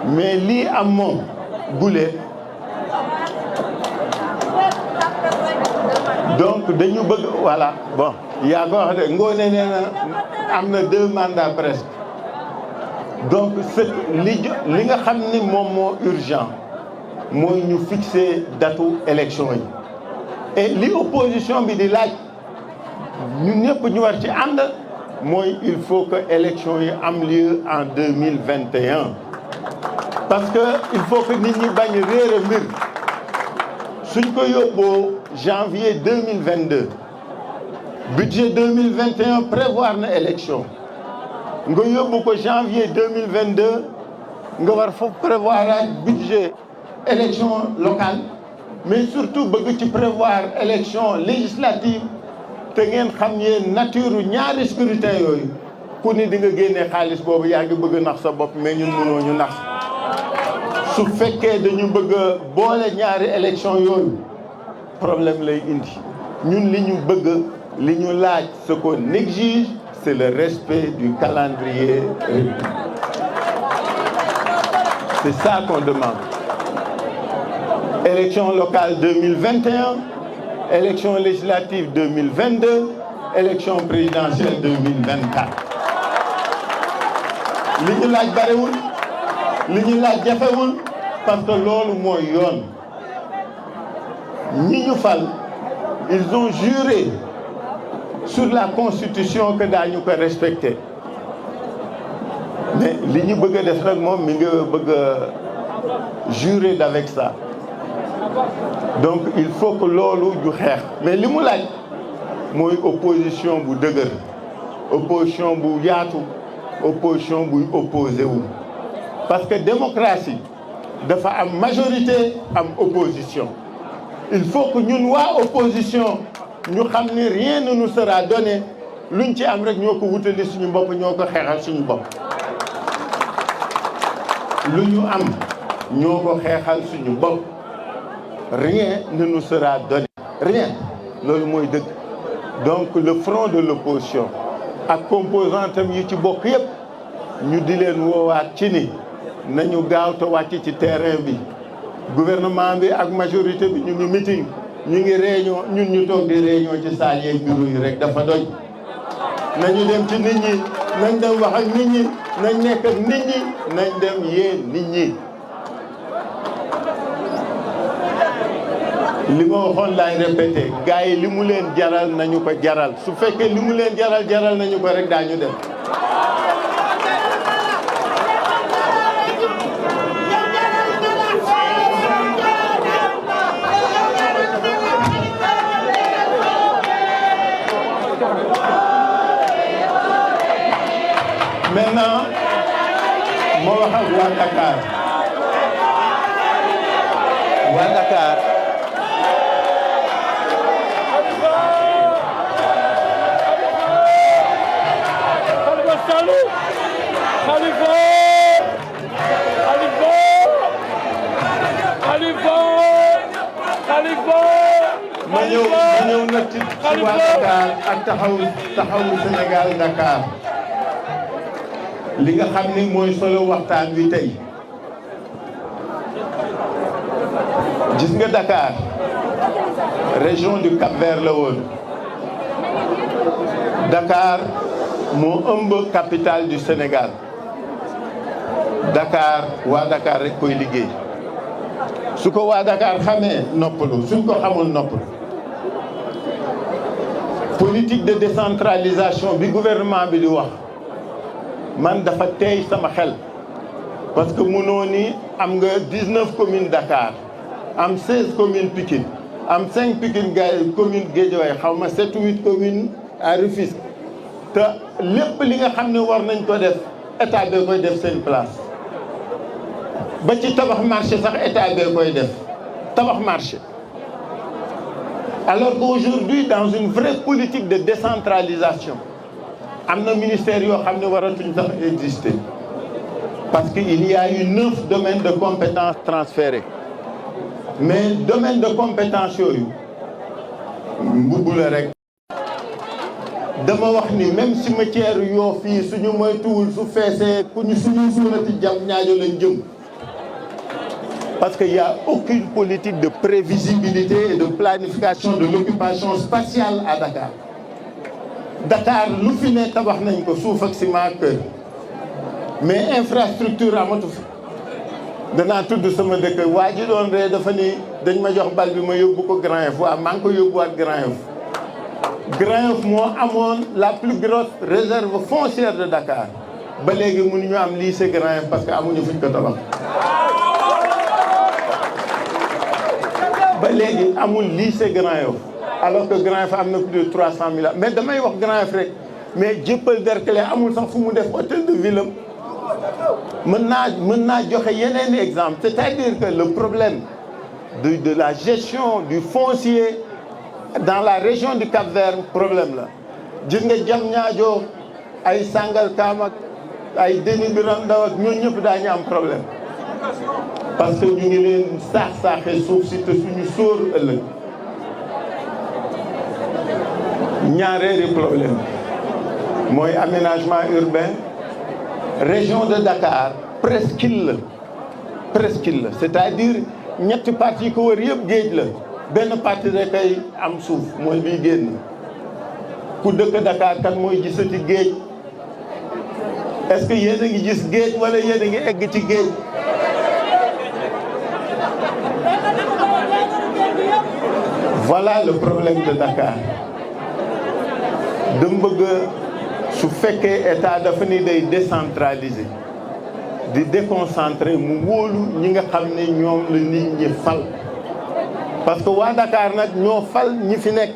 mais lii am moom gulee donc dañu bëgg voilà bon yaa ko wax de Ngoné nee na am na 2 mandats presque donc li nga xam ni moom moo urgent mooy ñu fixer datu élection yi et li opposition bi di laaj ñun ñëpp ñu war ci ànd mooy il faut que élection yi am lieu en 2021 parce que il faut que nit ñi bañ réere mbir suñ ko yóbboo janvier 2022 budget 2021 prévoir na élection nga yóbbu ko janvier 2022 nga war foofu prévoir ak budget élection locale mais surtout bëgg ci prévoir élection législative te ngeen xam yeen nature ñaari scrutin yooyu ku ni di nga génnee xaalis boobu yaa ngi bëgg nax sa bopp mais ñun mënoo ñu nax su fekkee dañu bëgg a boole ñaari élection yooyu problème lay indi ñun li ñu bëgg li ñu laaj ce qu'on exige c'est le respect du calendrier républicain. C'est ça qu'on demande. Élection locale 2021, élection législative 2022, élection présidentielle 2024. li ñu laaj barewul li ñu laaj jafewul parce que loolu mooy yoon ñi ñu fal ils ont juré sur la constitution que daañu ko respecter mais li ñu bëgg a def rek moom mi nga bëgg a jurer d'avec ça donc il faut que loolu ju xeex mais li mu laaj mooy opposition bu dëgër opposition bu yaatu opposition buy opposé wu parce que démocratie dafa am majorité am opposition il faut que ñun waa opposition ñu xam ni rien ne nous sera donné luñ ci am rek ñoo ko wutali suñu bopp ñoo ko xeexal suñu bopp lu ñu am ñoo ko xeexal suñu bopp rien ne nous sera donné rien loolu mooy dëgg donc le front de l'opposition ak composantam yi ci bokk yëpp ñu di leen woowaat ci ni nañu gaaw te wàcc ci terrain bi gouvernement bi ak majorité bi ñu ngi meeting ñu ngi réunion ñun ñu toog di réunion ci salle yeeg bureau yi rek dafa doy nañu dem ci nit ñi nañ dem wax ak nit ñi nañ nekk ak nit ñi nañ dem yee nit ñi li ma waxoon laay répété gars yi li mu leen jaral nañu ko jaral su fekkee li mu leen jaral nañu ko rek daañu dem. Maintenant ma wax ak waa Dakar. waa Dakar ma ñëw nag ci waa Dakar ak taxawu Sénégal Dakar li nga xam ni mooy solo waxtaan wi tey gis nga Dakar région du Cap-Vert la woon Dakar moo ëmb capitale du Sénégal Dakar waa Dakar rek koy liggéey su ko waa Dakar xamee noppalu suñ ko xamul noppalu politique de décentralisation bi gouvernement bi di wax man dafa tey sama xel parce que mënoo ni am nga 19 communes Dakar am 16 communes Pikine am 5 Pikine commune Guédiawaye xaw ma 7 ou 8 communes à Rufisque te lépp li nga xam ne war nañ ko def état bee koy def seen place ba ci tabax marché sax état bee koy def tabax marché alors qu'aujourd'hui dans une vraie politique de décentralisation am na ministère yoo xam ne waratuñ sax exister parce que il y a eu 9 domaines de compétences transférés mais domaine de compétence yooyu mbubb la rek dama wax ni même cimetière yoo fii suñu moytuwul su feesee ku ñu suñu suurati jam ñaajo lañ jëm parce qu'il n'y a aucune politique de prévisibilité et de planification de l'occupation spatiale à Dakar Dakar lu fi ne tabax nañ ko suuf ak ciment kër mais infrastructure amatu fi danaa tudd sama dëkk waa ji doon ree dafa ni dañ ma jox bal bi ma yóbbu ko Grand Yoff waaw maa ngi ko yóbbuwaat Grand Yoff Grand Yoff moo amoon la plus grosse réserve foncière de Dakar ba léegi mënuñu am lycée Grand Yoff parce que amuñu fuñ ko tabax ba léegi amul lycée Grand Yoff alors que Grand Yoff am na plus de 300 000 mais damay wax Grand Yoff rek mais Dieuppeul Derklé amul sax fu mu def hôtel de ville am mën naa joxe yeneen exemple c'est-à-dire que le problème de la gestion du foncier dans la région du Cap-Vert problème la gis nga Diamniadio ay Sangalkam ak ay Déni Biram Ndao ak ñooñu ñëpp daañu am problème parce que ñu ngi leen saax-saaxee suuf si te suñu sóor ëllëg ñaareeri problème mooy aménagement urbain région de Dakar presqu'île la c'est-à-dire ñetti parties yi ko wër yëpp géej la benn partie rek ay am suuf mooy bii génn ku dëkk Dakar kan mooy gisati géej est-ce que yéen a ngi gis géej wala yéen a ngi egg ci géej voilà le problème de Dakar dama bëgg su fekkee état dafa ni day décentraliser di déconcentrer mu wóolu ñi nga xam ne ñoom la nit ñi fal parce que waa Dakar nag ñoo fal ñi fi nekk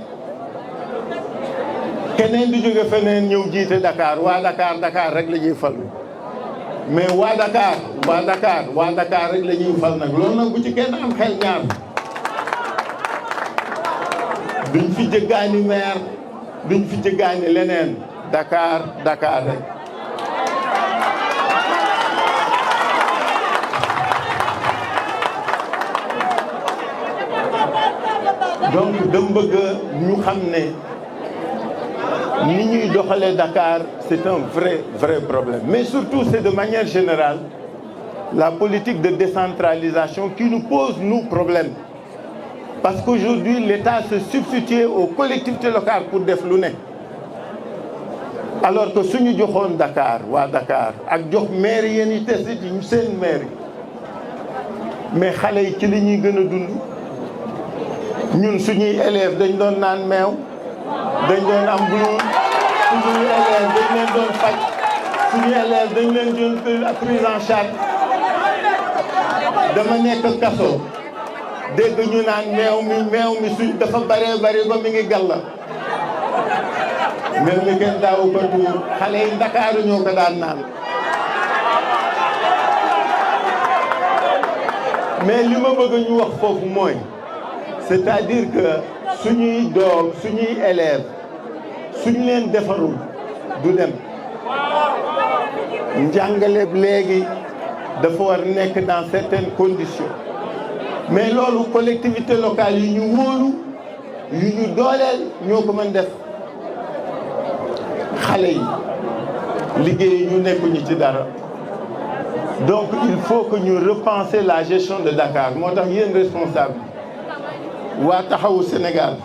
keneen di jóge feneen ñëw jiite Dakar waa Dakar rek la ñuy fal mais waa Dakar rek la ñuy fal nag loolu nag bu ci kenn am xel ñaar duñ fi jëggaani maire duñ fi jëggaani leneen Dakar rek donc dama bëgg ñu xam ne ni ñuy doxalee Dakar c'est un vrai problème mais surtout c'est de manière générale la politique de décentralisation qui nous pose nous problème parce qu'aujourd'hui l'État se substitue aux collectivités locales pour def lu ne alors que suñu joxoon Dakar waa Dakar ak jox maire yéen yi test yi ñu seen maire yi mais xale yi ci li ñuy gën a dund ñun suñuy élèves dañ doon naan meew dañ doon am blouse suñuy élèves dañ leen doon faj suñuy élèves dañ leen doon prise en charge dama nekk kaso dégg ñu naan meew mi suñ dafa bëree bëri ba mi ngi gàlla meew mi kenn daawu ko tuur xale yi Ndakaaru ñoo ko daan naan mais li ma bëgg ñu wax foofu mooy c'est-à-dire que suñuy doom suñuy élèves suñu leen defarul du dem njàngale léegi dafa war nekk dans certaines conditions mais loolu collectivité locale yi ñu wóolu yu ñu dooleel ñoo ko mën def xale yi liggéey ñu nekkuñu ci dara donc il faut que ñu repenser la gestion de Dakar moo tax yéen responsable waa taxawu Sénégal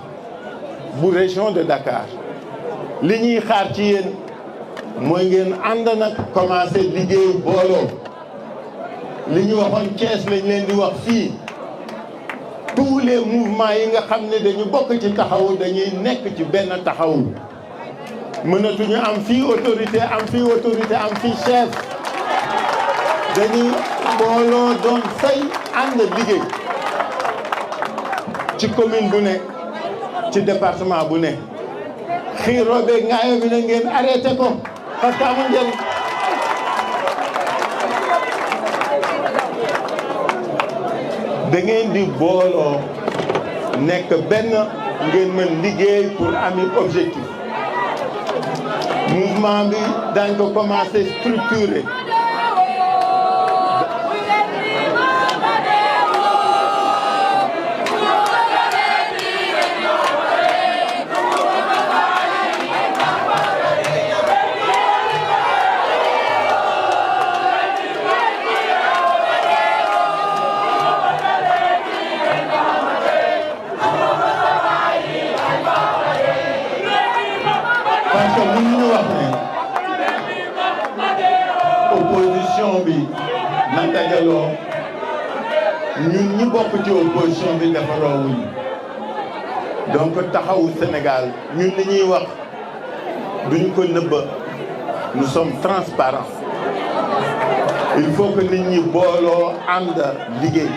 bu région de Dakar li ñuy xaar ci yéen mooy ngeen ànd nag commencé liggéey booloo li ñu waxoon Thiès lañ leen di wax fii tous les mouvements yi nga xam ne dañu bokk ci taxawu dañuy nekk ci benn taxawu mënatuñu am fii autorité am fii chef dañuy booloo doon say ànd liggéey ci commune bu ne ci département bu ne xiiroo beeg ngaayo bi na ngeen arrêté ko parce que amul njëriñ da ngeen di booloo nekk benn ngeen mën liggéey pour ami objectif mouvement bi dañ ko commencé structuré ñun ñi bokk ci opposition bi dafa roowuñu donc taxawu Sénégal ñun li ñuy wax duñ ko nëbba nous sommes transparents il faut que nit ñi booloo ànd liggéey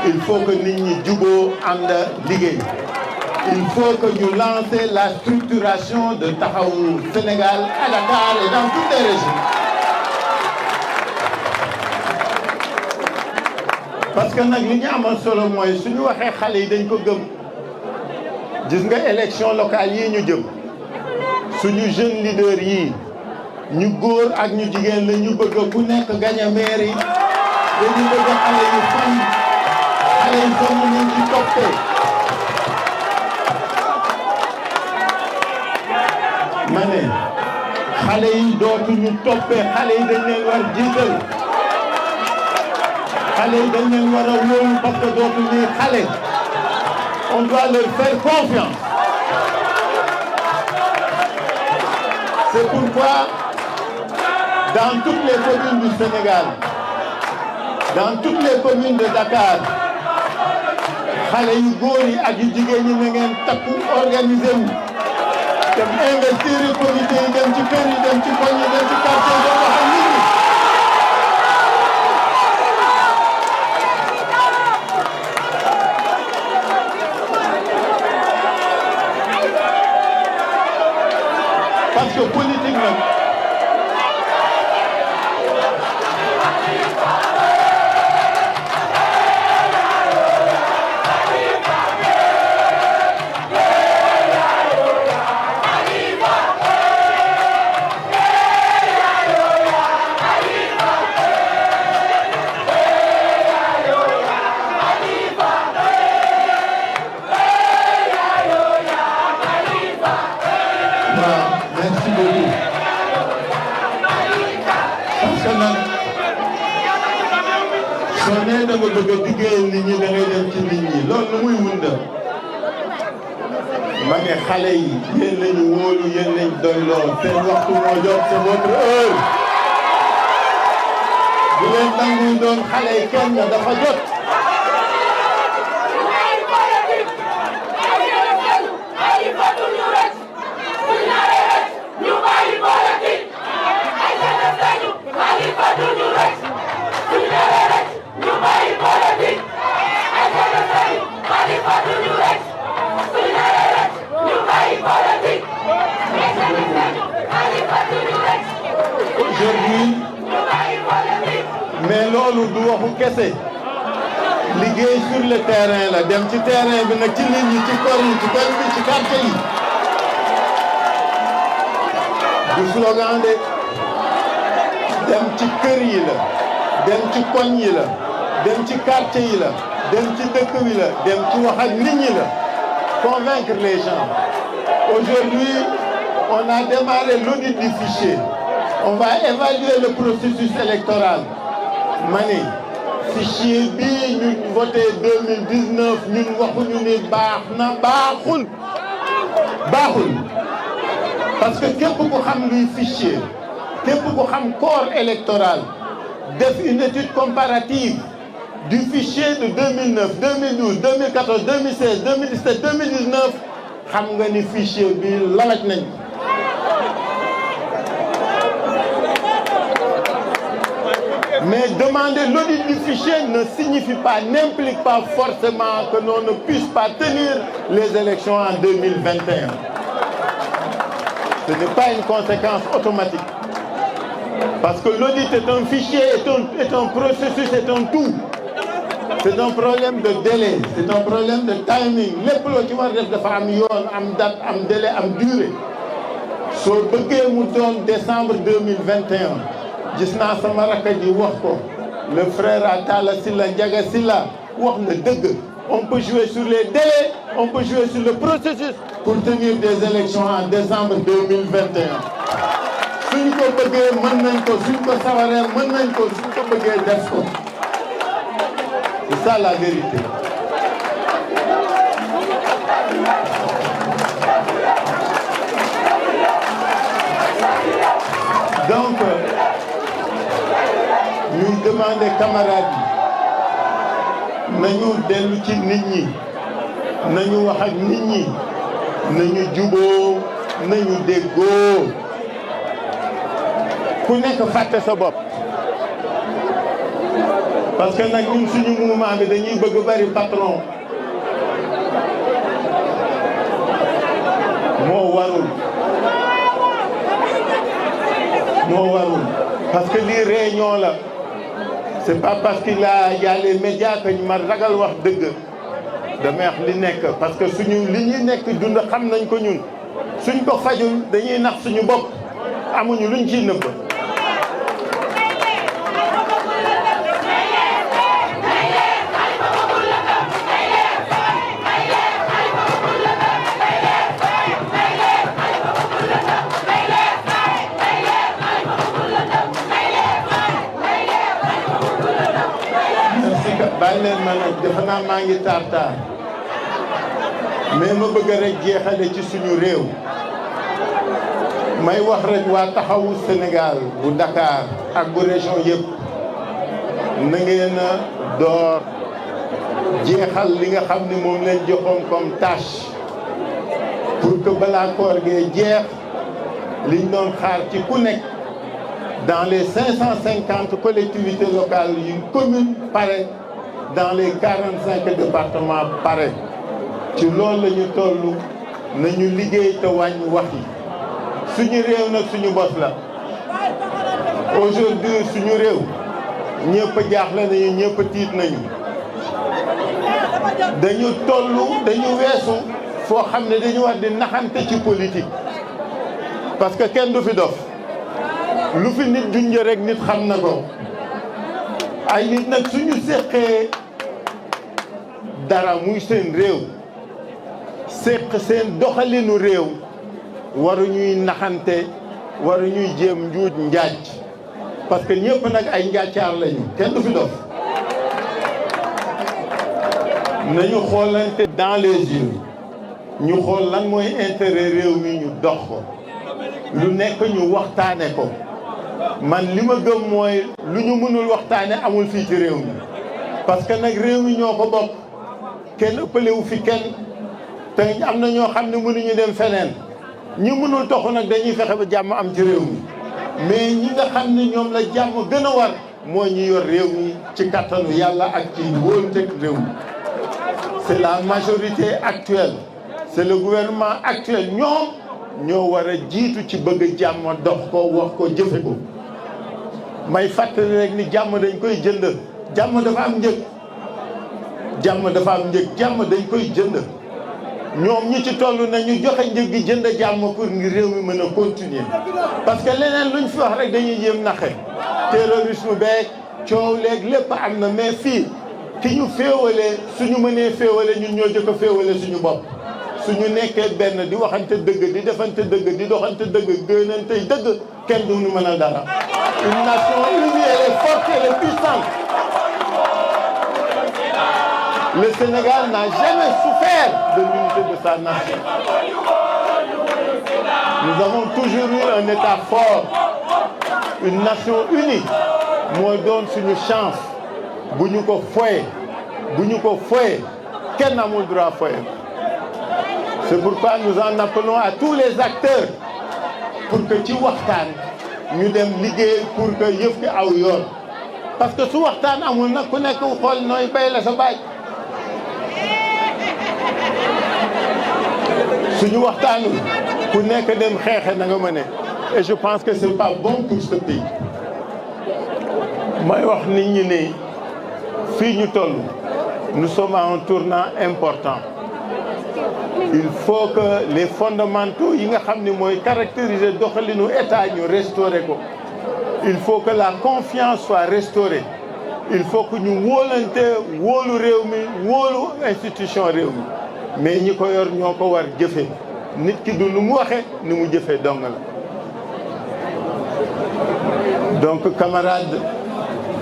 il faut que nit ñi juboo ànd liggéey il faut que ñu lancer la structuration de taxawu Sénégal à Dakar et dans toutes les régions. parce que nag li ñu amal solo mooy suñu waxee xale yi dañ ko gëm gis nga élection locale yii ñu jëm suñu jeune leader yii ñu góor ak ñu jigéen la ñu bëgg ku nekk gagné maire yi dañu bëgg xale yu fan xale yi sonn nañ ci toppee ma ne xale yi dootuñu toppee xale yi dañ leen war jiital xale yi dañ leen war a wóolu parce que dootuñu xale on doit leur faire confiance. C'est pourquoi dans toutes les communes du Sénégal dans toutes les communes de Dakar xale yu góor yi ak yu jigéen ñi na ngeen takku organiser wu dem investir comité yi dem ci kër yi dem ci koñ yi dem ci quartier yi wax ak nit ñi. parce que politique nag soo nee da nga bëgg a liggéeyal nit ñi da ngay dem ci nit ñi loolu muy wunda ma ne xale yi yéen lañu wóolu yéen lañ doy lool seen waxtu moo jot c'est votre heure bu leen nangu doon xale yi kenn dafa jot kese liggéey sur le terrain la dem ci terrain bi nag ci nit ñi ci kor yi ci koñ bi ci quartier yi du slogan de dem ci kër yi la dem ci koñ yi la dem ci quartier yi la dem ci dëkk bi la dem ci wax ak nit ñi la convaincre les gens. Aujourd'hui, on a démarré l'audit du fichier. On va évaluer le processus électoral. Mani, fichier bi ñu voté 2019 ñun waxuñu ni baax na baaxul parce que képp ku xam luy fichier képp ku xam corps électoral def une étude comparative du fichier de 2009 2012 2014 2016 2017 2019 xam nga ni fichier bi lalaj nañ. Mais demander l'audit du fichier ne signifie pas, n'implique pas forcément que l'on ne puisse pas tenir les élections en 2021. Ce n'est pas une conséquence automatique. Parce que l'audit est un fichier, est un processus, est un tout. C'est un problème de délai, c'est un problème de timing. Les plots qui vont rester de am yoon, am date, am délai, am durée. Soo bëggee mu doon décembre 2021. gis naa sama rakk ji wax ko le frère Talla Sylla Ndiaga Sylla wax na dëgg. On peut jouer sur les délais, on peut jouer sur le processus pour tenir des élections en décembre 2021. suñ ko bëggee mën nañ ko suñ ko sawaree mën nañ ko suñ ko bëggee def ko. C'est ça la vérité. Donc ñuy demander camarades yi nañu dellu ci nit ñi nañu wax ak nit ñi nañu juboo nañu déggoo ku nekk fàtte sa bopp parce que nag ñun suñu mouvement bi dañuy bëgg bari patron moo warul parce que lii réunion la c'est pas parce qu'il y a les médias que ñu ma ragal wax dëgg damay wax li nekk parce que suñu li ñuy nekk dund xam nañ ko ñun suñ ko fajul dañuy nax suñu bopp amuñu luñ ciy nëbb. bàyyi leen ma nag defe naa maa ngi tartar mais ma bëgg rek jeexale ci suñu réew may wax rek waa taxawu Sénégal bu Dakar ak bu région yëpp na ngeen a door jeexal li nga xam ni moom leen joxoon comme tâche pour que balaa koor gee jeex liñ doon xaar ci ku nekk dans les 550 collectivités locales yu commune pare dans les 45 départements pare ci loolu la ñu toll nañu liggéey te wàññi wax yi suñu réew nag suñu bos la aujourd'hui suñu réew ñëpp jaaxle nañu ñëpp tiit nañu dañu weesu foo xam ne dañu war di naxante ci politique parce que kenn du fi dof lu fi nit junj rek nit xam na ko ay nit nag suñu séqee dara muy seen réew séq seen doxalinu réew waruñuy naxante waruñuy jéem njuuj njaaj parce que ñëpp nag ay njaacaar lañu kenn du fi dof nañu xoolante dans les yeux ñu xool lan mooy intérêt réew mi ñu dox ko lu nekk ñu waxtaane ko man li ma gëm mooy lu ñu mënul waxtaane amul fii ci réew mi parce que nag réew mi ñoo ko bokk kenn ëppalewu fi kenn te am na ñoo xam ne mënuñu dem feneen ñi mënul toxu nag dañuy fexe ba jàmm am ci réew mi mais ñi nga xam ne ñoom la jàmm gën a war mooy ñi yor réew mi ci kattanu yàlla ak ci wóoluteg réew mi c'est la majorité actuelle c'est le gouvernement actuel ñoo war a jiitu ci bëgg jàmm dox ko wax ko jëfe ko may fàttali rek ni jàmm dañ koy jënd jàmm dafa am njëg jàmm dafa am njëg jàmm dañ koy jënd ñoom ñi ci toll na ñu joxe njëg gi jënd jàmm pour ngi réew mi mën a continuer parce que leneen luñ fi wax rek dañuy jéem naxe terrorisme beeg coow léeg lépp am na mais fii ki ñu féewale suñu mënee féewale ñun ñoo jëkk a féewale suñu bopp suñu nekkee benn di waxante dëgg di defante dëgg di doxante dëgg gënante dëgg kenn du ñu mën a dara une nation unie elle est forte elle est puissante. Le Sénégal n'a jamais souffert de l'unité de sa nation. Nous avons toujours eu un État fort, une nation unie. Mooy doon suñu chance bu ñu ko foyee kenn amul droit foyee. C'est pourquoi nous en appelons à tous les acteurs pour que ci waxtaan ñu dem liggéey pour que yëf ki aw yoon parce que su waxtaan amul nag ku nekk xool nooy bay la sa baaj. suñu waxtaanul ku nekk dem xeexe na nga mëne et je pense que c'est pas bon pour ce pays. may wax nit ñi ne fii ñu toll nous sommes à un tournant important. Il faut que les fondamentaux yi nga xam ne mooy caractériser doxalinu état ñu restaurer ko. Il faut que la confiance soit restaurée. Il faut que ñu wóolante wóolu réew mi wóolu institution réew mi mais ñi ko yor ñoo ko war jëfe nit ki du nu mu waxe ni mu jëfe dong la. Donc camarade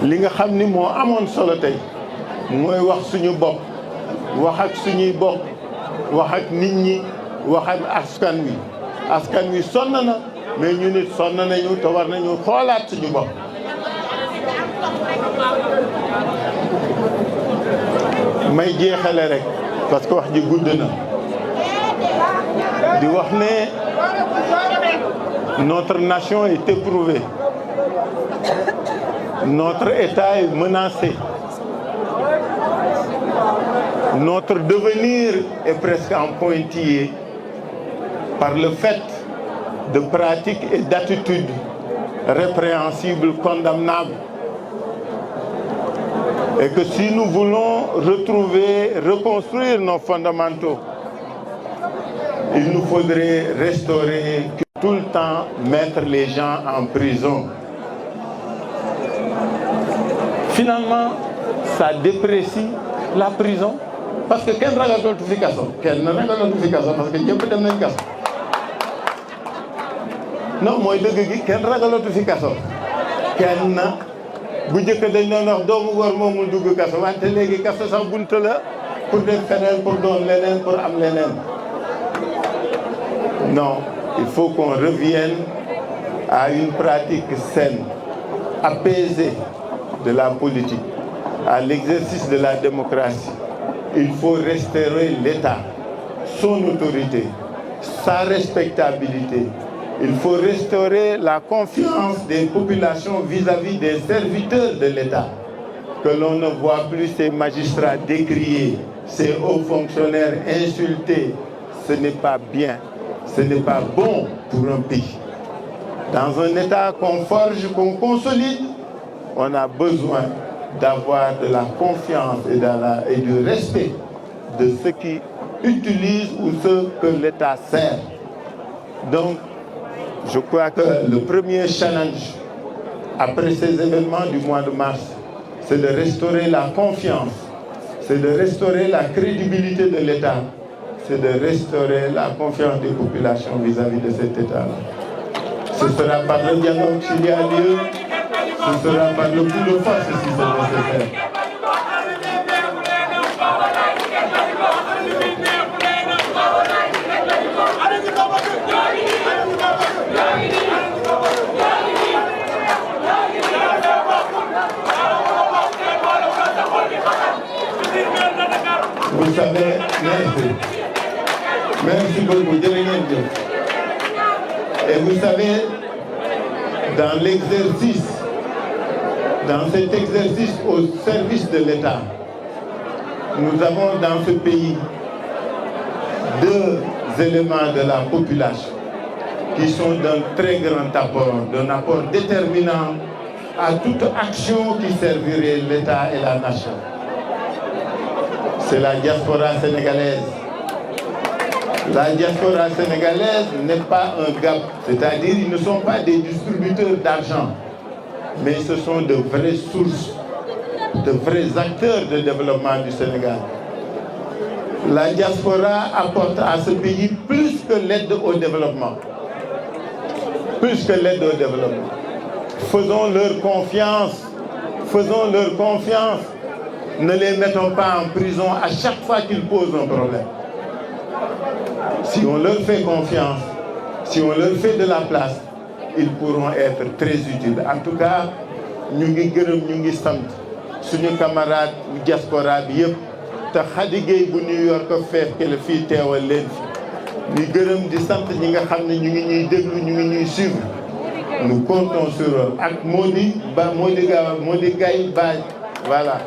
li nga xam ni moo amoon solo tey mooy wax suñu bopp wax ak suñuy bopp wax ak nit ñi wax ak askan wi sonn na mais ñu nit sonn nañu te war nañu xoolaat suñu bopp. may jeexale rek parce que wax ji gudd na di wax ne notre nation est éprouvée, notre État est menacé, notre devenir est presque en pointillé par le fait de pratiques et d'attitudes répréhensibles, condamnables. Et que si nous voulons reconstruire nos fondamentaux, il nous faudrait restaurer, tout le temps mettre les gens en prison. Finalement, ça déprécie la prison. Parce que kenn ragalatu fi kaso kenn ragalatu fi kaso parce que ñëpp dem nañ kaso. Non mooy dëgg gi kenn ragalatu fi kaso kenn bu njëkk dañ doon wax doomu góor moomul dugg kaso wante léegi kaso sax bunt la pour def feneen pour doon leneen pour am leneen. Non, il faut qu'on revienne à une pratique saine, apaisée de la politique, à l'exercice de la démocratie. Il faut restaurer l'État, son autorité, sa respectabilité. Il faut restaurer la confiance des populations vis-à-vis des serviteurs de l'État. Que l'on ne voit plus ces magistrats décriés, ces hauts fonctionnaires insultés. Ce n'est pas bien, ce n'est pas bon pour un pays. Dans un État qu'on forge, qu'on consolide, on a besoin d'avoir de la confiance et du respect de ceux qui utilisent ou ceux que l'État sert. Donc, je crois que le premier challenge après ces événements du mois de mars, c'est de restaurer la confiance, c'est de restaurer la crédibilité de l'État, c'est de restaurer la confiance des populations vis-à-vis de cet État-là. Ce sera par le dialogue s'il y a lieu, ce sera par le coup de force si c'est nécessaire. Vous savez, merci beaucoup, et vous savez, dans l'exercice, dans cet exercice au service de l'État, nous avons dans ce pays deux éléments de la population qui sont d'un très grand apport, d'un apport déterminant à toute action qui servirait l'État et la nation. C'est la diaspora sénégalaise. La diaspora sénégalaise n'est pas un gap, c'est-à-dire ils ne sont pas des distributeurs d'argent, mais ce sont de vraies sources, de vrais acteurs de développement du Sénégal. La diaspora apporte à ce pays plus que l'aide au développement. Plus que l'aide au développement. Faisons-leur confiance. Faisons-leur confiance. Ne les mettons pas en prison à chaque fois qu'ils posent un problème. Si on leur fait confiance, si on leur fait de la place, ils pourront être très utiles. En tout cas, nous sommes sant suñu camarade diaspora bi yëpp te Khady Gueye bu New York feef ke la fii teewal leen fi ñu gërëm di sant ñi nga xam ne ñu ngi ñuy déglu ñu ngi ñuy suivre. Nous comptons sur eux ak Modi Gaye Ba voilà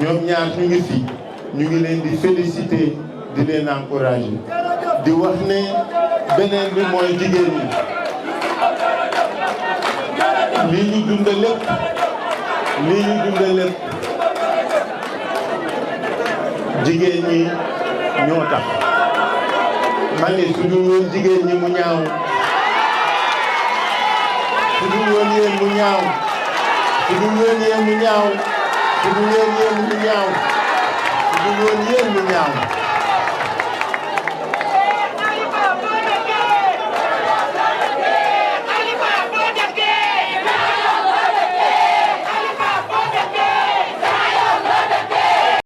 ñoom ñaar ñu ngi fi ñu ngi leen di féliciter di leen encourager di wax ne beneen bi mooy jigéen ñi lii ñu dund lépp jigéen ñi ñoo tax ma ne su dul woon jigéen ñi mu ñaaw su dul woon yéen mu ñaaw su dul woon yéen mu ñaaw su dul woon yéen mu ñaaw su dul woon yéen mu ñaaw